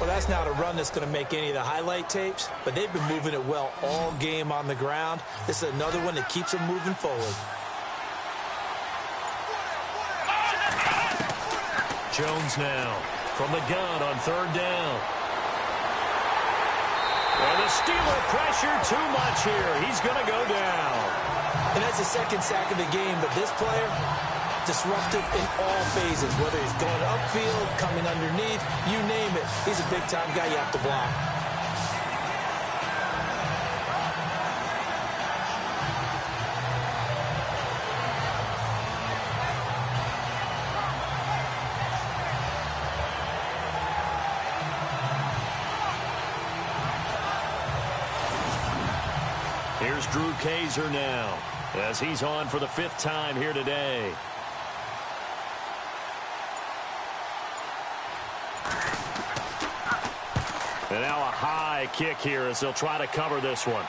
Well, that's not a run that's going to make any of the highlight tapes, but they've been moving it well all game on the ground. This is another one that keeps them moving forward. Jones now from the gun on third down. And the Steeler pressure too much here. He's going to go down. And that's the second sack of the game, but this player, disruptive in all phases, whether he's going upfield, coming underneath, you name it. He's a big-time guy you have to block. Here's Drew Kaiser now, as he's on for the 5th time here today. And now a high kick here as they'll try to cover this one.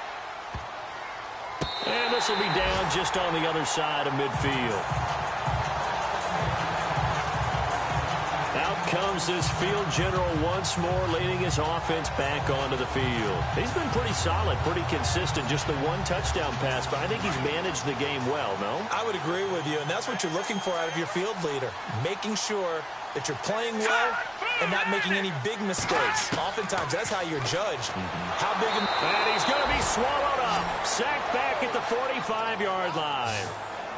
And this will be down just on the other side of midfield. Out comes this field general once more, leading his offense back onto the field. He's been pretty solid, pretty consistent, just the 1 touchdown pass, but I think he's managed the game well, no? I would agree with you, and that's what you're looking for out of your field leader, making sure that you're playing well and not making any big mistakes. Oftentimes, that's how you're judged. How big? And he's going to be swallowed up. Sacked back at the 45-yard line.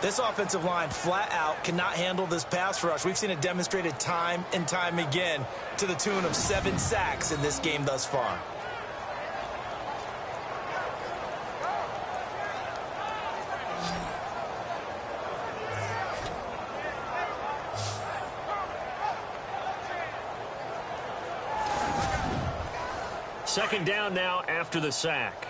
This offensive line flat out cannot handle this pass rush. We've seen it demonstrated time and time again to the tune of 7 sacks in this game thus far. Second down now after the sack.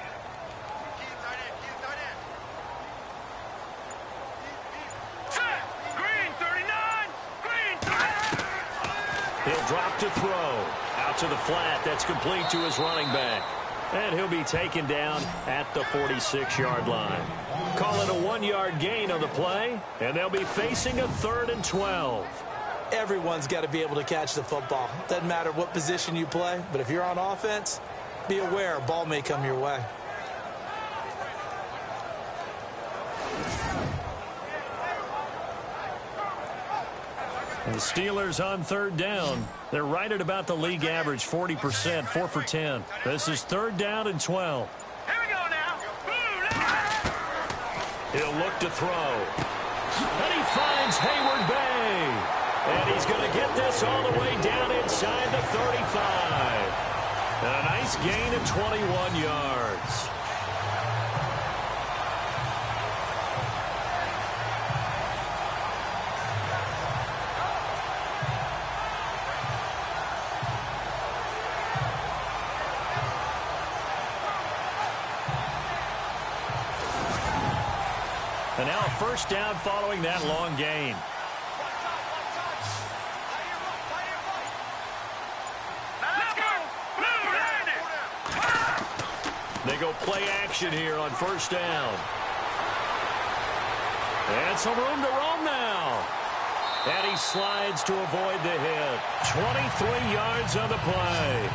He'll drop to throw. Out to the flat. That's complete to his running back. And he'll be taken down at the 46-yard line. Call it a 1-yard gain on the play, and they'll be facing a 3rd and 12. Everyone's got to be able to catch the football. Doesn't matter what position you play, but if you're on offense, be aware a ball may come your way. The Steelers on 3rd down. They're right at about the league average, 40%, 4 for 10. This is 3rd down and 12. Here we go now. He'll look to throw. And he finds Hayward Bay. And he's going to get this all the way down inside the 35. A nice gain of 21 yards. And now a first down following that long gain. They go play action here on first down. And some room to roam now. And he slides to avoid the hit. 23 yards on the play.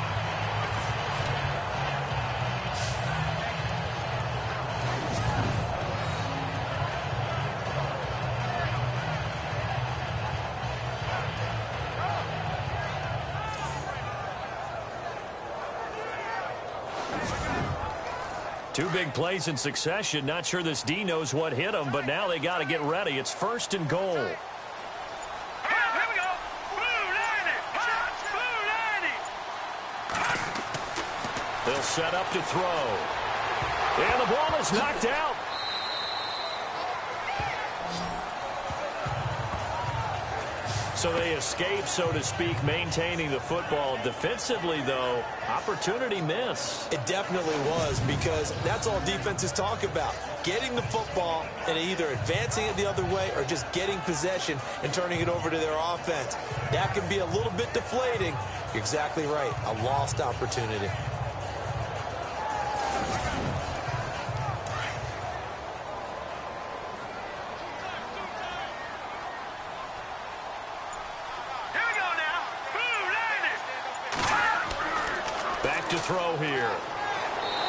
Two big plays in succession. Not sure this D knows what hit him, but now they got to get ready. It's 1st and goal. Here we go. They'll set up to throw. And the ball is knocked out. So they escape, so to speak, maintaining the football. Defensively, though, opportunity miss. It definitely was, because that's all defenses talk about. Getting the football and either advancing it the other way or just getting possession and turning it over to their offense. That can be a little bit deflating. You're exactly right. A lost opportunity. To throw here.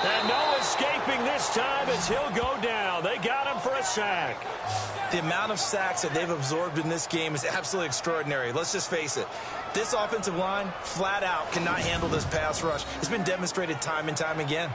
And no escaping this time as he'll go down. They got him for a sack. The amount of sacks that they've absorbed in this game is absolutely extraordinary. Let's just face it. This offensive line, flat out, cannot handle this pass rush. It's been demonstrated time and time again.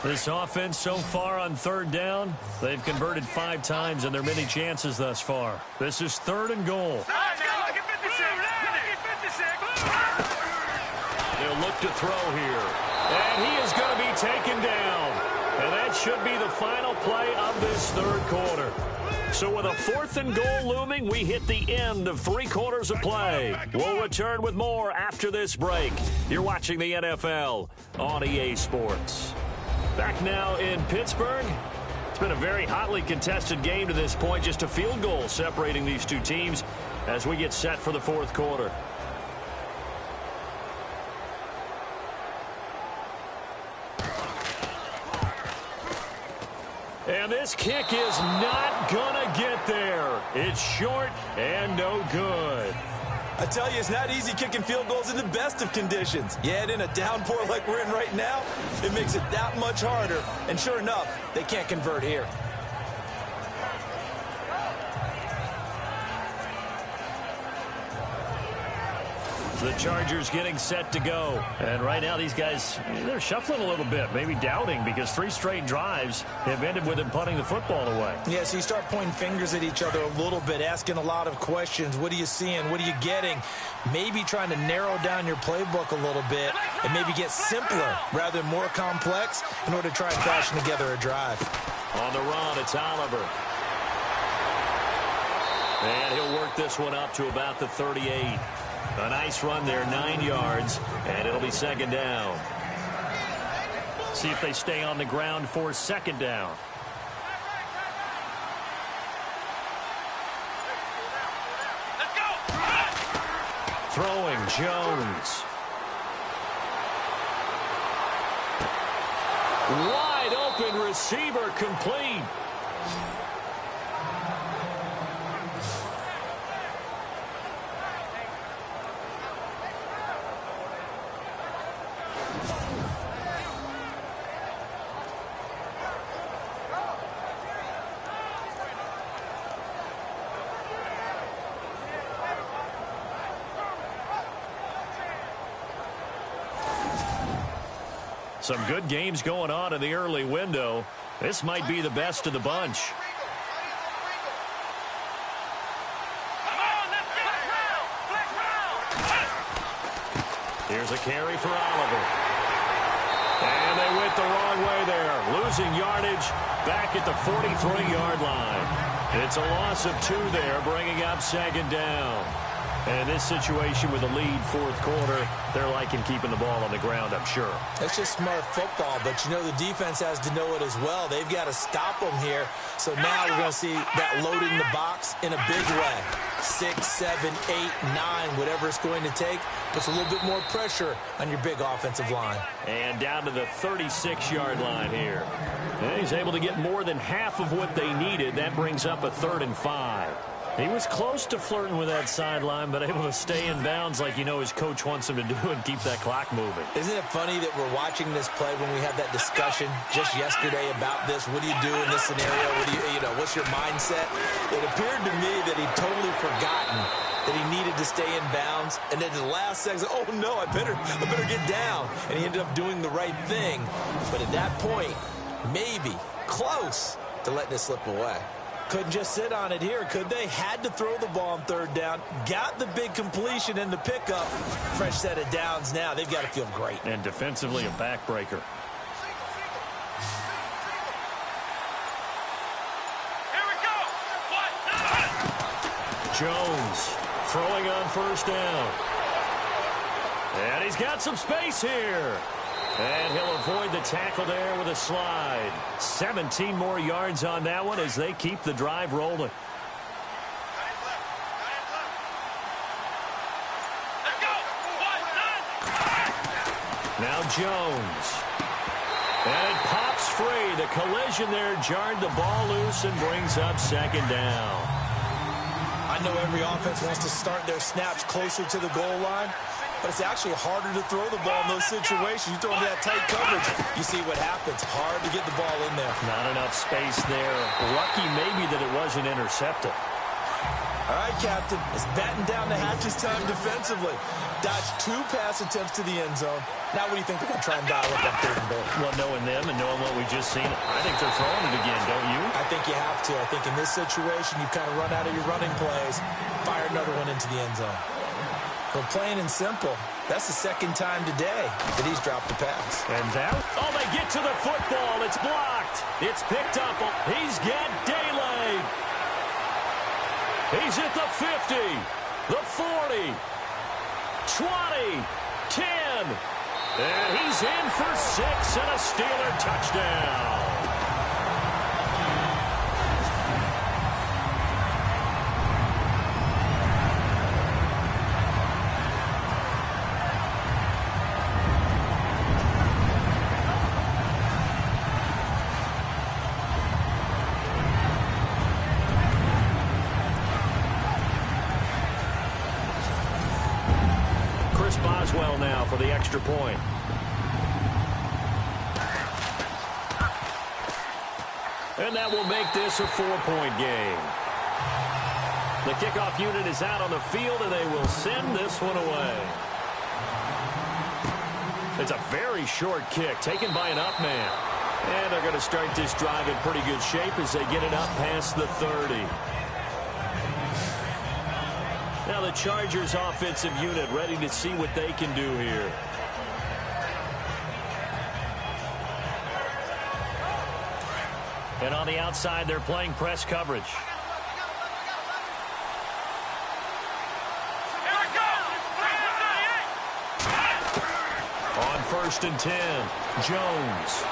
This offense so far on 3rd down, they've converted 5 times in their many chances thus far. This is 3rd and goal. They'll look to throw here. And he is going to be taken down. And that should be the final play of this 3rd quarter. So with a 4th and goal looming, we hit the end of 3 quarters of play. We'll return with more after this break. You're watching the NFL on EA Sports. Back now in Pittsburgh. It's been a very hotly contested game to this point. Just a field goal separating these two teams as we get set for the 4th quarter. And this kick is not gonna get there. It's short and no good. I tell you, it's not easy kicking field goals in the best of conditions. Yet in a downpour like we're in right now, it makes it that much harder. And sure enough, they can't convert here. The Chargers getting set to go. And right now these guys, they're shuffling a little bit, maybe doubting, because 3 straight drives have ended with them punting the football away. Yeah, so you start pointing fingers at each other a little bit, asking a lot of questions. What are you seeing? What are you getting? Maybe trying to narrow down your playbook a little bit and maybe get simpler rather than more complex in order to try and fashion together a drive. On the run, it's Oliver. And he'll work this one up to about the 38. A nice run there, 9 yards, and it'll be second down. See if they stay on the ground for second down. Throwing, Jones. Wide open receiver, complete. Some good games going on in the early window. This might be the best of the bunch. Here's a carry for Oliver. And they went the wrong way there. Losing yardage back at the 43-yard line. It's a loss of 2 there, bringing up second down. And in this situation with a lead fourth quarter, they're liking keeping the ball on the ground, I'm sure. That's just smart football, but you know the defense has to know it as well. They've got to stop them here. So now we're going to see that loading the box in a big way. 6, 7, 8, 9, whatever it's going to take, puts a little bit more pressure on your big offensive line. And down to the 36-yard line here. And he's able to get more than half of what they needed. That brings up a 3rd and 5. He was close to flirting with that sideline, but able to stay in bounds like his coach wants him to do and keep that clock moving. Isn't it funny that we're watching this play when we had that discussion just yesterday about this? What do you do in this scenario? What do what's your mindset? It appeared to me that he'd totally forgotten that he needed to stay in bounds, and then the last second, oh no, I better get down. And he ended up doing the right thing. But at that point, maybe close to letting it slip away. Couldn't just sit on it here, could they? Had to throw the ball on 3rd down. Got the big completion in the pickup. Fresh set of downs now. They've got to feel great. And defensively, a backbreaker. Here we go. Jones throwing on 1st down. And he's got some space here. And he'll avoid the tackle there with a slide. 17 more yards on that one as they keep the drive rolling. Now Jones. And it pops free. The collision there jarred the ball loose and brings up second down. I know every offense wants to start their snaps closer to the goal line, but it's actually harder to throw the ball in those situations. You throw into that tight coverage, you see what happens. Hard to get the ball in there. Not enough space there. Lucky maybe that it wasn't intercepted. All right, Captain. It's batten down the hatches time defensively. Dodged 2 pass attempts to the end zone. Now what do you think they're going to try and dial up on 3rd and goal? Well, knowing them and knowing what we've just seen, I think they're throwing it again, don't you? I think you have to. I think in this situation, you've kind of run out of your running plays. Fire another one into the end zone. But plain and simple, that's the 2nd time today that he's dropped the pass. And that, oh, they get to the football. It's blocked. It's picked up. He's got daylight. He's at the 50, the 40, 20, 10. And he's in for 6 and a Steeler touchdown. Boswell now for the extra point. And that will make this a 4-point game. The kickoff unit is out on the field, and they will send this one away. It's a very short kick taken by an up man. And they're going to start this drive in pretty good shape as they get it up past the 30. Now the Chargers offensive unit ready to see what they can do here. And on the outside, they're playing press coverage. On 1st and 10, Jones.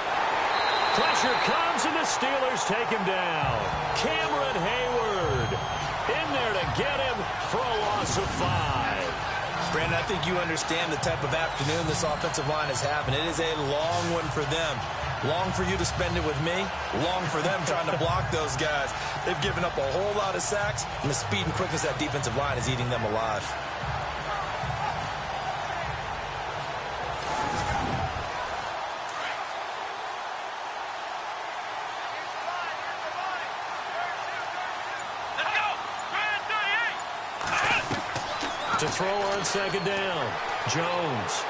Pressure comes, and the Steelers take him down. Cameron Hayward in there to get him for a loss of 5. Brandon, I think you understand the type of afternoon this offensive line is having. It is a long one for them. Long for you to spend it with me. Long for them trying to block those guys. They've given up a whole lot of sacks, and the speed and quickness of that defensive line is eating them alive. To throw on 2nd down, Jones.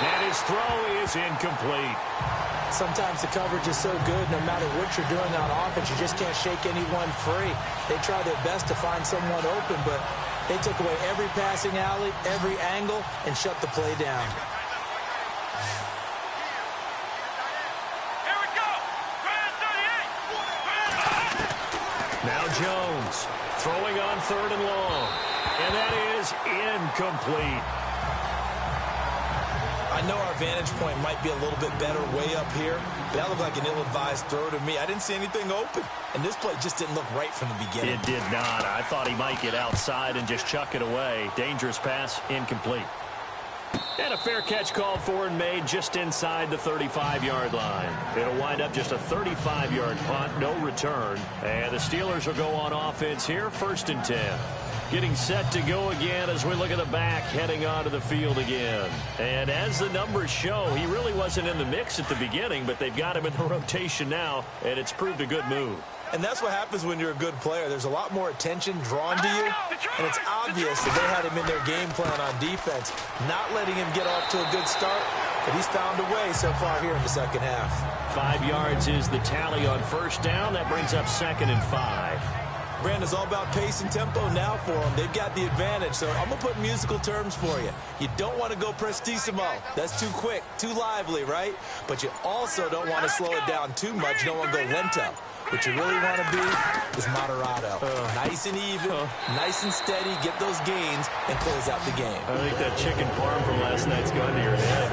And his throw is incomplete. Sometimes the coverage is so good, no matter what you're doing on offense, you just can't shake anyone free. They try their best to find someone open, but they took away every passing alley, every angle, and shut the play down. Here we go. Brand 38. Now Jones throwing on 3rd and long. And that is incomplete. I know our vantage point might be a little bit better way up here, but that looked like an ill-advised throw to me. I didn't see anything open, and this play just didn't look right from the beginning. It did not. I thought he might get outside and just chuck it away. Dangerous pass, incomplete. And a fair catch called for and made just inside the 35-yard line. It'll wind up just a 35-yard punt, no return. And the Steelers will go on offense here, 1st and 10. Getting set to go again as we look at the back heading onto the field again. And as the numbers show, he really wasn't in the mix at the beginning, but they've got him in the rotation now, and it's proved a good move. And that's what happens when you're a good player. There's a lot more attention drawn to you, and it's obvious that they had him in their game plan on defense, not letting him get off to a good start, but he's found a way so far here in the second half. 5 yards is the tally on 1st down. That brings up 2nd and 5. Brandon's all about pace and tempo now for them. They've got the advantage, so I'm going to put musical terms for you. You don't want to go prestissimo. That's too quick, too lively, right? But you also don't want to slow it down too much. You don't want to go lento. What you really want to be is moderato. Nice and even, nice and steady, get those gains, and close out the game. I think that chicken parm from last night's gone to your head.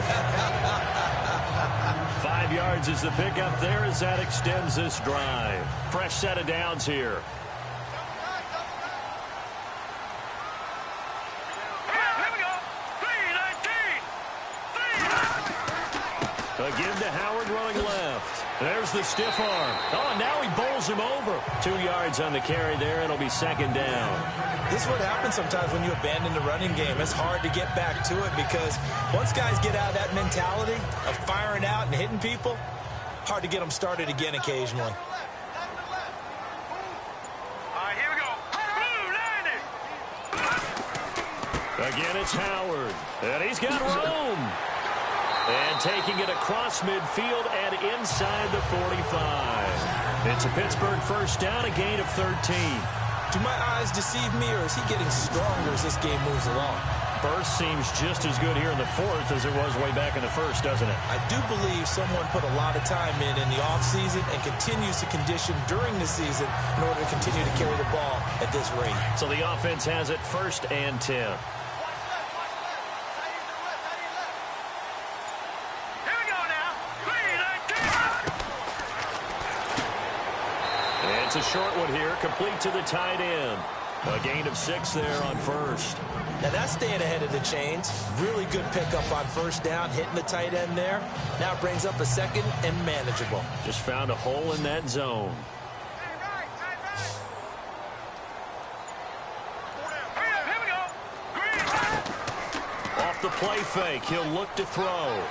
5 yards is the pickup there as that extends this drive. Fresh set of downs here. A give to Howard running left. There's the stiff arm. Oh, and now he bowls him over. 2 yards on the carry there. It'll be 2nd down. This is what happens sometimes when you abandon the running game. It's hard to get back to it because once guys get out of that mentality of firing out and hitting people, hard to get them started again occasionally. Here we go. Blue landing. Again, it's Howard. And he's got room. And taking it across midfield and inside the 45. It's a Pittsburgh 1st down, a gain of 13. Do my eyes deceive me, or is he getting stronger as this game moves along? Burst seems just as good here in the 4th as it was way back in the 1st, doesn't it? I do believe someone put a lot of time in the offseason and continues to condition during the season in order to continue to carry the ball at this rate. So the offense has it 1st and 10. It's a short one here, complete to the tight end. A gain of 6 there on 1st. Now that's staying ahead of the chains. Really good pickup on 1st down, hitting the tight end there. Now it brings up a 2nd and manageable. Just found a hole in that zone. Here we go. Green. Off the play fake, he'll look to throw.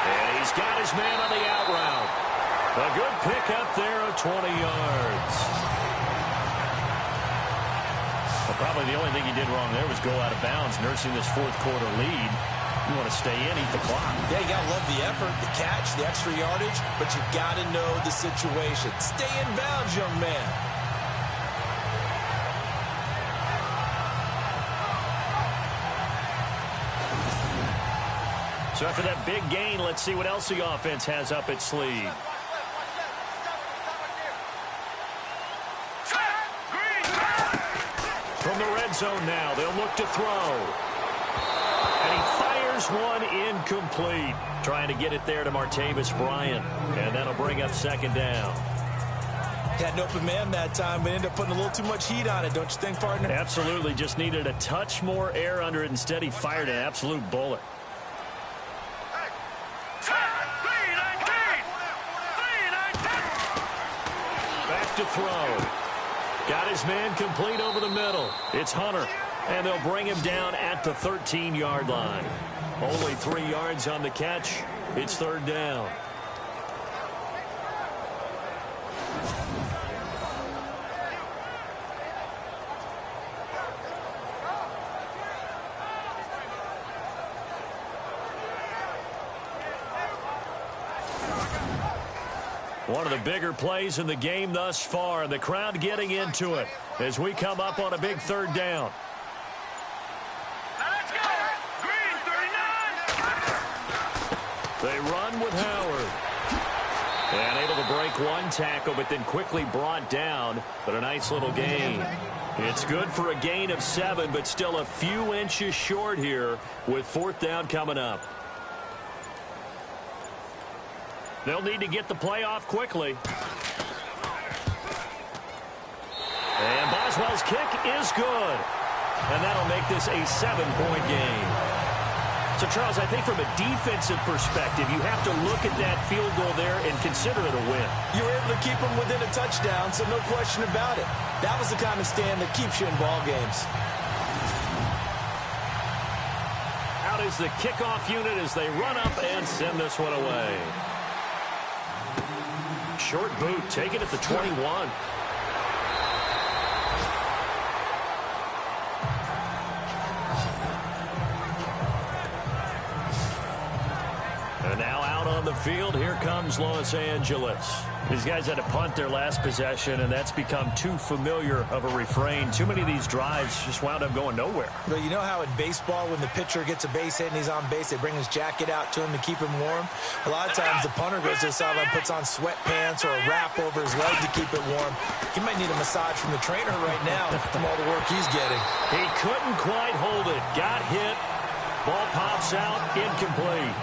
And he's got his man on the out route. A good pickup there of 20 yards. Probably the only thing he did wrong there was go out of bounds, nursing this fourth quarter lead. You want to stay in, eat the clock. Yeah, you got to love the effort, the catch, the extra yardage, but you got to know the situation. Stay in bounds, young man. So after that big gain, let's see what else the offense has up its sleeve. From the red zone now, they'll look to throw. And he fires one incomplete. Trying to get it there to Martavis Bryant. And that'll bring up second down. Had an open man that time, but ended up putting a little too much heat on it, don't you think, partner? Absolutely. Just needed a touch more air under it. Instead, he fired an absolute bullet. Back to throw. Got his man complete over the middle. It's Hunter. And they'll bring him down at the 13-yard line. Only 3 yards on the catch. It's third down. One of the bigger plays in the game thus far. The crowd getting into it as we come up on a big third down. Let's go! Green, 39! They run with Howard. And able to break one tackle, but then quickly brought down. But a nice little gain. It's good for a gain of 7, but still a few inches short here with fourth down coming up. They'll need to get the play off quickly. And Boswell's kick is good. And that'll make this a 7-point game. So, Charles, I think from a defensive perspective, you have to look at that field goal there and consider it a win. You were able to keep them within a touchdown, so no question about it. That was the kind of stand that keeps you in ball games. Out is the kickoff unit as they run up and send this one away. Short boot, take it at the 21. And now out on the field, here comes Los Angeles. These guys had to punt their last possession, and that's become too familiar of a refrain. Too many of these drives just wound up going nowhere. But you know how in baseball, when the pitcher gets a base hit and he's on base, they bring his jacket out to him to keep him warm? A lot of times the punter goes to the sideline, puts on sweatpants or a wrap over his leg to keep it warm. He might need a massage from the trainer right now from all the work he's getting. He couldn't quite hold it. Got hit. Ball pops out. Incomplete.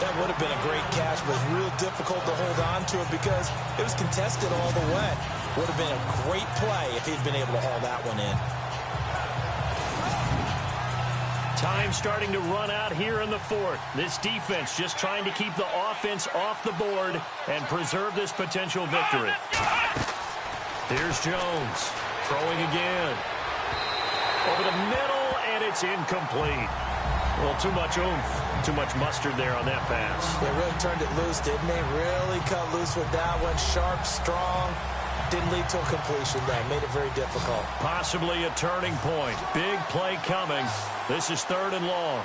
That would have been a great catch, but it's real difficult to hold on to it because it was contested all the way. Would have been a great play if he'd been able to haul that one in. Time starting to run out here in the fourth. This defense just trying to keep the offense off the board and preserve this potential victory. Here's Jones throwing again. Over the middle, and it's incomplete. Well, too much oomph, too much mustard there on that pass. They really turned it loose, didn't they? Really cut loose with that one. Sharp, strong. Didn't lead to a completion there. Made it very difficult. Possibly a turning point. Big play coming. This is third and long.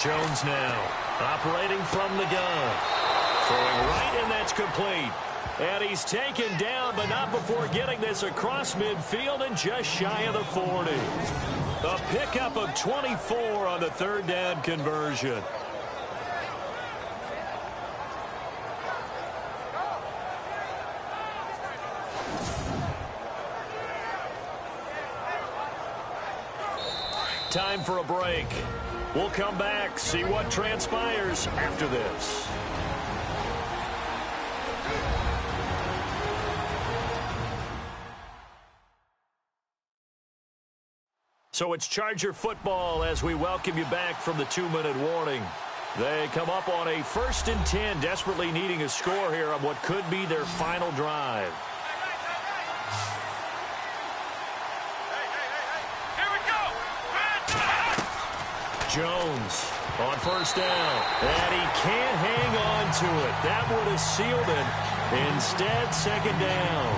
Jones now operating from the gun. Throwing right, and that's complete. And he's taken down, but not before getting this across midfield and just shy of the 40. A pickup of 24 on the third down conversion. Time for a break. We'll come back, see what transpires after this. So it's Charger football as we welcome you back from the 2-minute warning. They come up on a 1st and 10, desperately needing a score here on what could be their final drive. Here we go! Jones on first down. And he can't hang on into it. That would have sealed it. Instead, second down.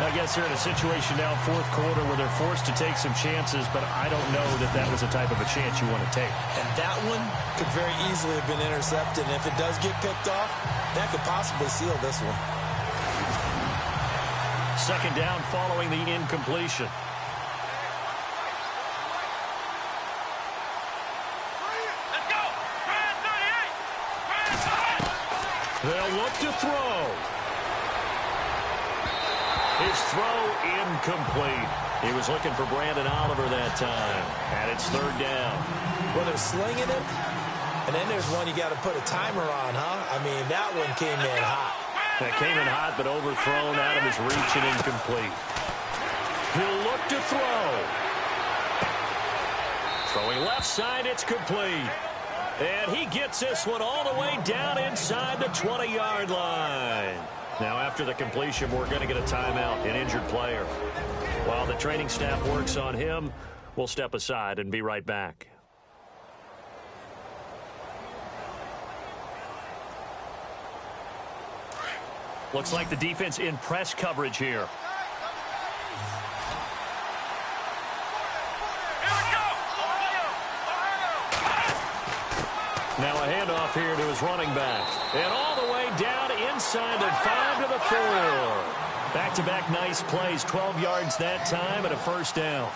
I guess they're in a situation now, fourth quarter, where they're forced to take some chances, but I don't know that that was the type of a chance you want to take. And that one could very easily have been intercepted. And if it does get picked off, that could possibly seal this one. Second down following the incompletion. Let's go. Brand 38. They'll look to throw. His throw incomplete. He was looking for Brandon Oliver that time. And it's third down. Well, they're slinging it. And then there's one you got to put a timer on, huh? I mean, that one came in hot. That came in hot, but overthrown, out of his reach and incomplete. He'll look to throw. Throwing left side, it's complete. And he gets this one all the way down inside the 20-yard line. Now, after the completion, we're going to get a timeout, an injured player. While the training staff works on him, we'll step aside and be right back. Looks like the defense in press coverage here. Now a handoff here to his running back. And all the way down inside the 5 to the 4. Back-to-back nice plays. 12 yards that time and a first down.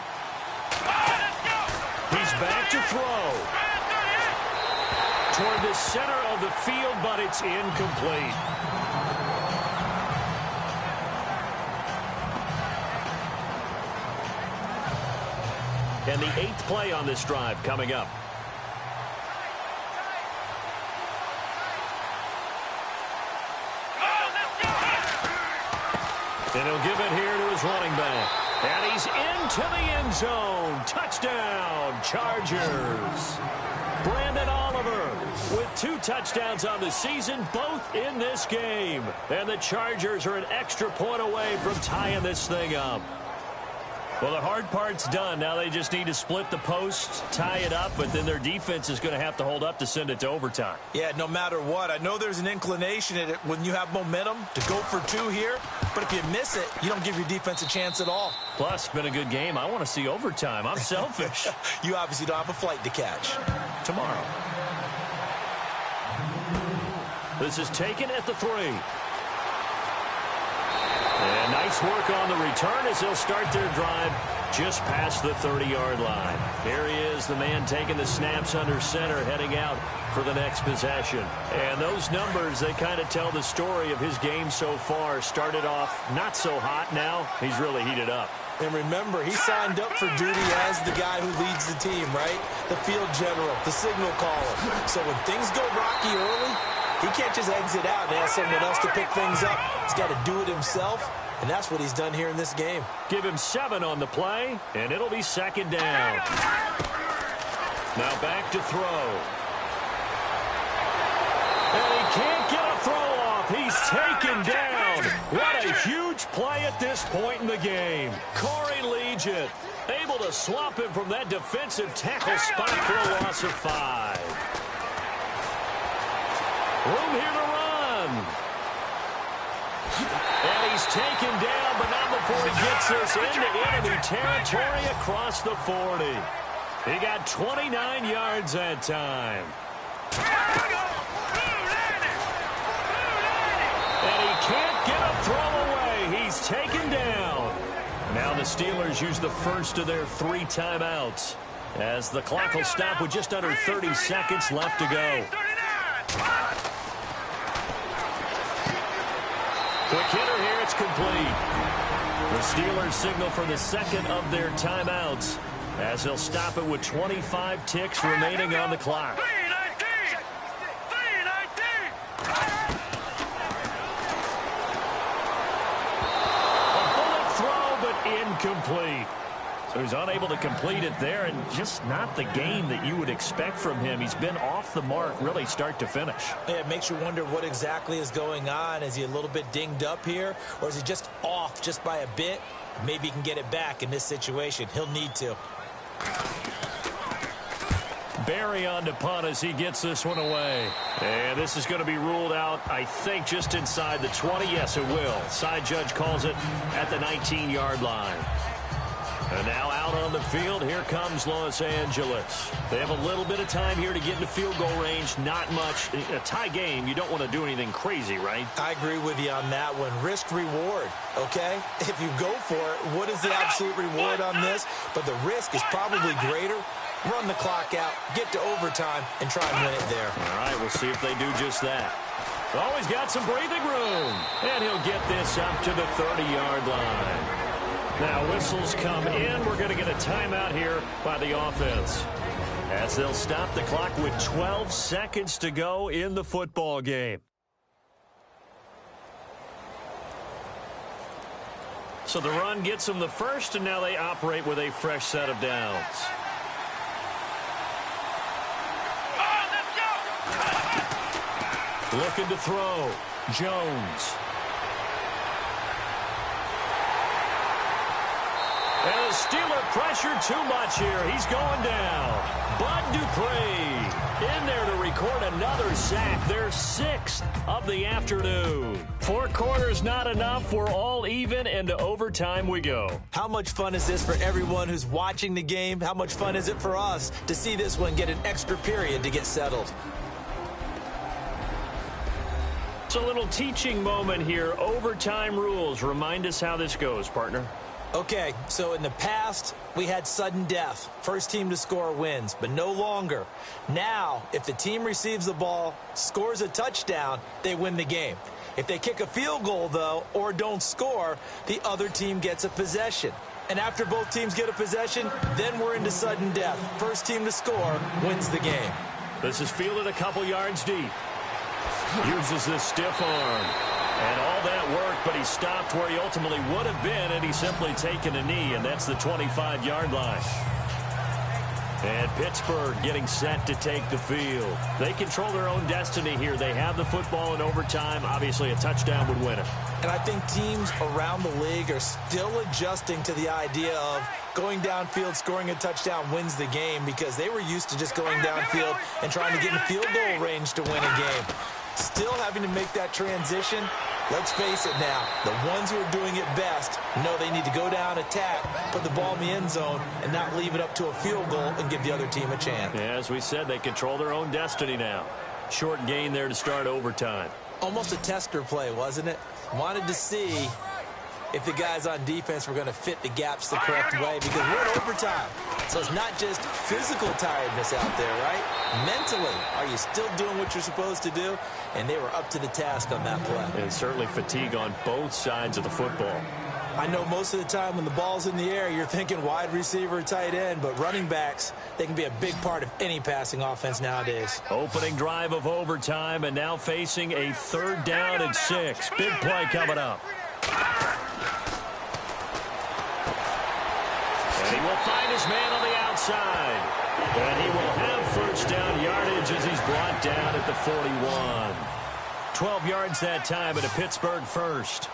He's back to throw. Toward the center of the field, but it's incomplete. And the 8th play on this drive coming up. And he'll give it here to his running back. And he's into the end zone. Touchdown, Chargers. Brandon Oliver with 2 touchdowns on the season, both in this game. And the Chargers are an extra point away from tying this thing up. Well, the hard part's done. Now they just need to split the posts, tie it up, but then their defense is going to have to hold up to send it to overtime. Yeah, no matter what. I know there's an inclination in it when you have momentum to go for 2 here, but if you miss it, you don't give your defense a chance at all. Plus, it's been a good game. I want to see overtime. I'm selfish. You obviously don't have a flight to catch. Tomorrow. This is taken at the 3. And nice work on the return as they'll start their drive just past the 30-yard line. Here he is, the man taking the snaps under center, heading out for the next possession. And those numbers, they kind of tell the story of his game so far. Started off not so hot. Now he's really heated up. And remember, he signed up for duty as the guy who leads the team, right? The field general, the signal caller. So when things go rocky early, he can't just exit out and ask someone else to pick things up. He's got to do it himself, and that's what he's done here in this game. Give him 7 on the play, and it'll be second down. Now back to throw. And he can't get a throw off. He's taken down. What a huge play at this point in the game. Corey Legent able to swap him from that defensive tackle spot for a loss of 5. Room here to run. And he's taken down, but not before he gets this into enemy territory across the 40. He got 29 yards that time. And he can't get a throw away. He's taken down. Now the Steelers use the first of their 3 timeouts as the clock will stop with just under 30 seconds left to go. Quick hitter here, it's complete. The Steelers signal for the second of their timeouts as they'll stop it with 25 ticks remaining on the clock. A bullet throw, but incomplete. So he's unable to complete it there, and just not the game that you would expect from him. He's been off the mark really start to finish. Yeah, it makes you wonder what exactly is going on. Is he a little bit dinged up here, or is he just off just by a bit? Maybe he can get it back in this situation. He'll need to. Barry on to punt as he gets this one away. And this is going to be ruled out, I think, just inside the 20. Yes, it will. Side judge calls it at the 19-yard line. And now out on the field, here comes Los Angeles. They have a little bit of time here to get into field goal range. Not much. A tie game, you don't want to do anything crazy, right? I agree with you on that one. Risk-reward, okay? If you go for it, what is the absolute reward on this? But the risk is probably greater. Run the clock out, get to overtime, and try and win it there. All right, we'll see if they do just that. Oh, he's got some breathing room. And he'll get this up to the 30-yard line. Now whistles come in. We're going to get a timeout here by the offense, as they'll stop the clock with 12 seconds to go in the football game. So the run gets them the first, and now they operate with a fresh set of downs. Looking to throw. Jones. And the Steeler pressure too much here. He's going down. Bud Dupree in there to record another sack. Their 6th of the afternoon. 4 quarters not enough. We're all even, and to overtime we go. How much fun is this for everyone who's watching the game? How much fun is it for us to see this one get an extra period to get settled? It's a little teaching moment here. Overtime rules. Remind us how this goes, partner. Okay, so in the past, we had sudden death. First team to score wins, but no longer. Now, if the team receives the ball, scores a touchdown, they win the game. If they kick a field goal, though, or don't score, the other team gets a possession. And after both teams get a possession, then we're into sudden death. First team to score wins the game. This is fielded a couple yards deep. Uses this stiff arm. And all that worked, but he stopped where he ultimately would have been, and he's simply taken a knee, and that's the 25-yard line. And Pittsburgh getting set to take the field. They control their own destiny here. They have the football in overtime. Obviously, a touchdown would win it. And I think teams around the league are still adjusting to the idea of going downfield, scoring a touchdown wins the game, because they were used to just going downfield and trying to get in field goal range to win a game. Still having to make that transition. Let's face it now, the ones who are doing it best know they need to go down, attack, put the ball in the end zone, and not leave it up to a field goal and give the other team a chance. Yeah, as we said, they control their own destiny now. Short gain there to start overtime. Almost a tester play, wasn't it? Wanted to see if the guys on defense were going to fit the gaps the correct way, because we're in overtime. So it's not just physical tiredness out there, right? Mentally, are you still doing what you're supposed to do? And they were up to the task on that play. And certainly fatigue on both sides of the football. I know most of the time when the ball's in the air, you're thinking wide receiver, tight end, but running backs, they can be a big part of any passing offense nowadays. Opening drive of overtime, and now facing a 3rd down and 6. Big play coming up. And he will find his man on the outside. And he will have first down yardage as he's brought down at the 41. 12 yards that time, and a Pittsburgh first.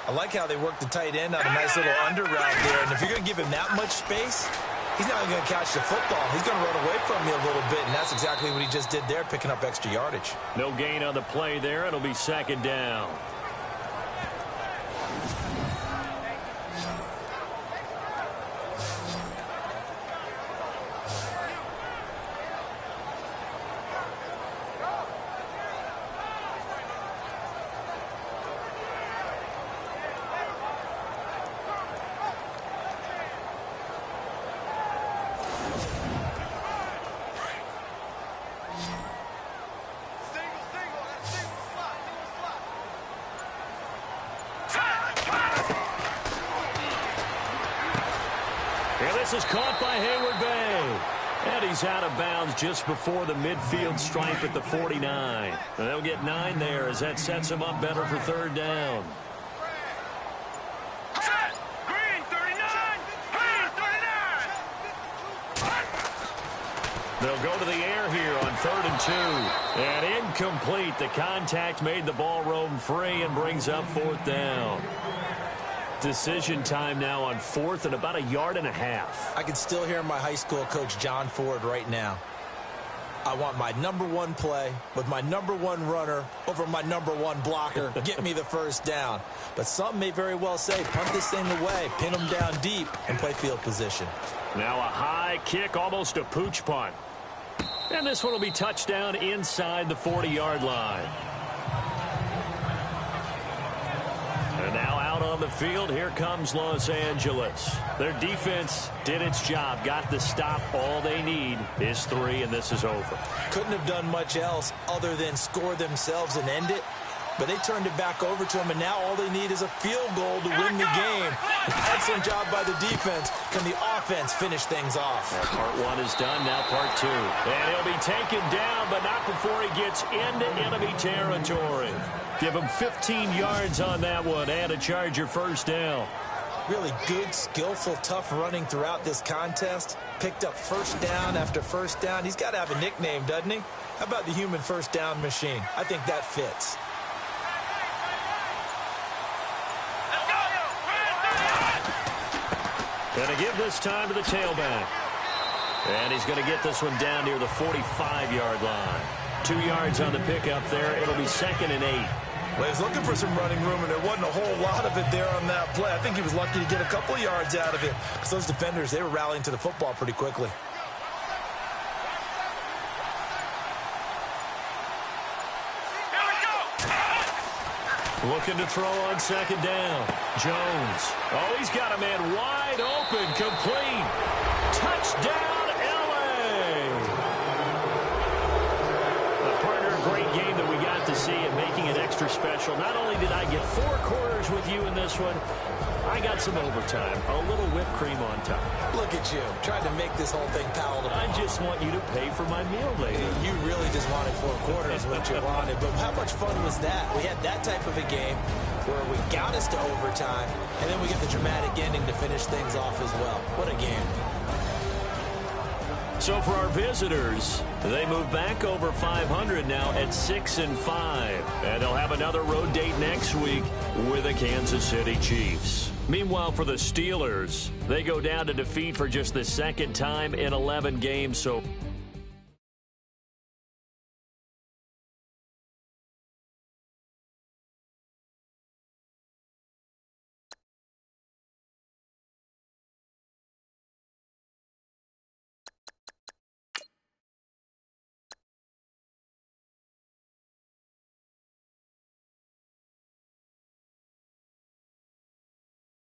I like how they work the tight end on a nice little under route there. And if you're going to give him that much space, he's not even going to catch the football. He's going to run away from you a little bit, and that's exactly what he just did there, picking up extra yardage. No gain on the play there. It'll be 2nd down. This is caught by Hayward Bay. And he's out of bounds just before the midfield stripe at the 49. And they'll get 9 there as that sets him up better for 3rd down. Green 39! Green 39! They'll go to the air here on 3rd and 2. And incomplete. The contact made the ball roam free and brings up 4th down. Decision time now on 4th and about 1.5 yards. I can still hear my high school coach, John Ford, right now. I want my number one play with my number one runner over my number one blocker. Get me the first down. But some may very well say, punt this thing away, pin them down deep, and play field position. Now a high kick, almost a pooch punt. And this one will be touchdown inside the 40-yard line. And now out on the field, here comes Los Angeles. Their defense did its job, got the stop. All they need is 3, and this is over. Couldn't have done much else other than score themselves and end it. But they turned it back over to them, and now all they need is a field goal to win the game. An excellent job by the defense. Can the offense finish things off? Well, part 1 is done, now part 2. And he'll be taken down, but not before he gets into enemy territory. Give him 15 yards on that one and a Charger first down. Really good, skillful, tough running throughout this contest. Picked up first down after first down. He's got to have a nickname, doesn't he? How about the human first down machine? I think that fits. Going to give this time to the tailback. And he's going to get this one down near the 45-yard line. 2 yards on the pickup there. It'll be 2nd and 8. Well, he was looking for some running room, and there wasn't a whole lot of it there on that play. I think he was lucky to get a couple of yards out of it because those defenders, they were rallying to the football pretty quickly. Looking to throw on 2nd down. Jones. Oh, he's got a man wide open. Complete. Touchdown, L.A. Partner, great game that we got to see and making it extra special. Not only did I get 4 quarters with you in this one, I got some overtime. A little whipped cream on top. Look at you, trying to make this whole thing palatable. I just want you to pay for my meal later. You really just wanted 4 quarters, what you wanted. But how much fun was that? We had that type of a game where we got us to overtime, and then we get the dramatic ending to finish things off as well. What a game. So for our visitors, they move back over 500 now at 6-5. And they'll have another road date next week with the Kansas City Chiefs. Meanwhile, for the Steelers, they go down to defeat for just the 2nd time in 11 games. So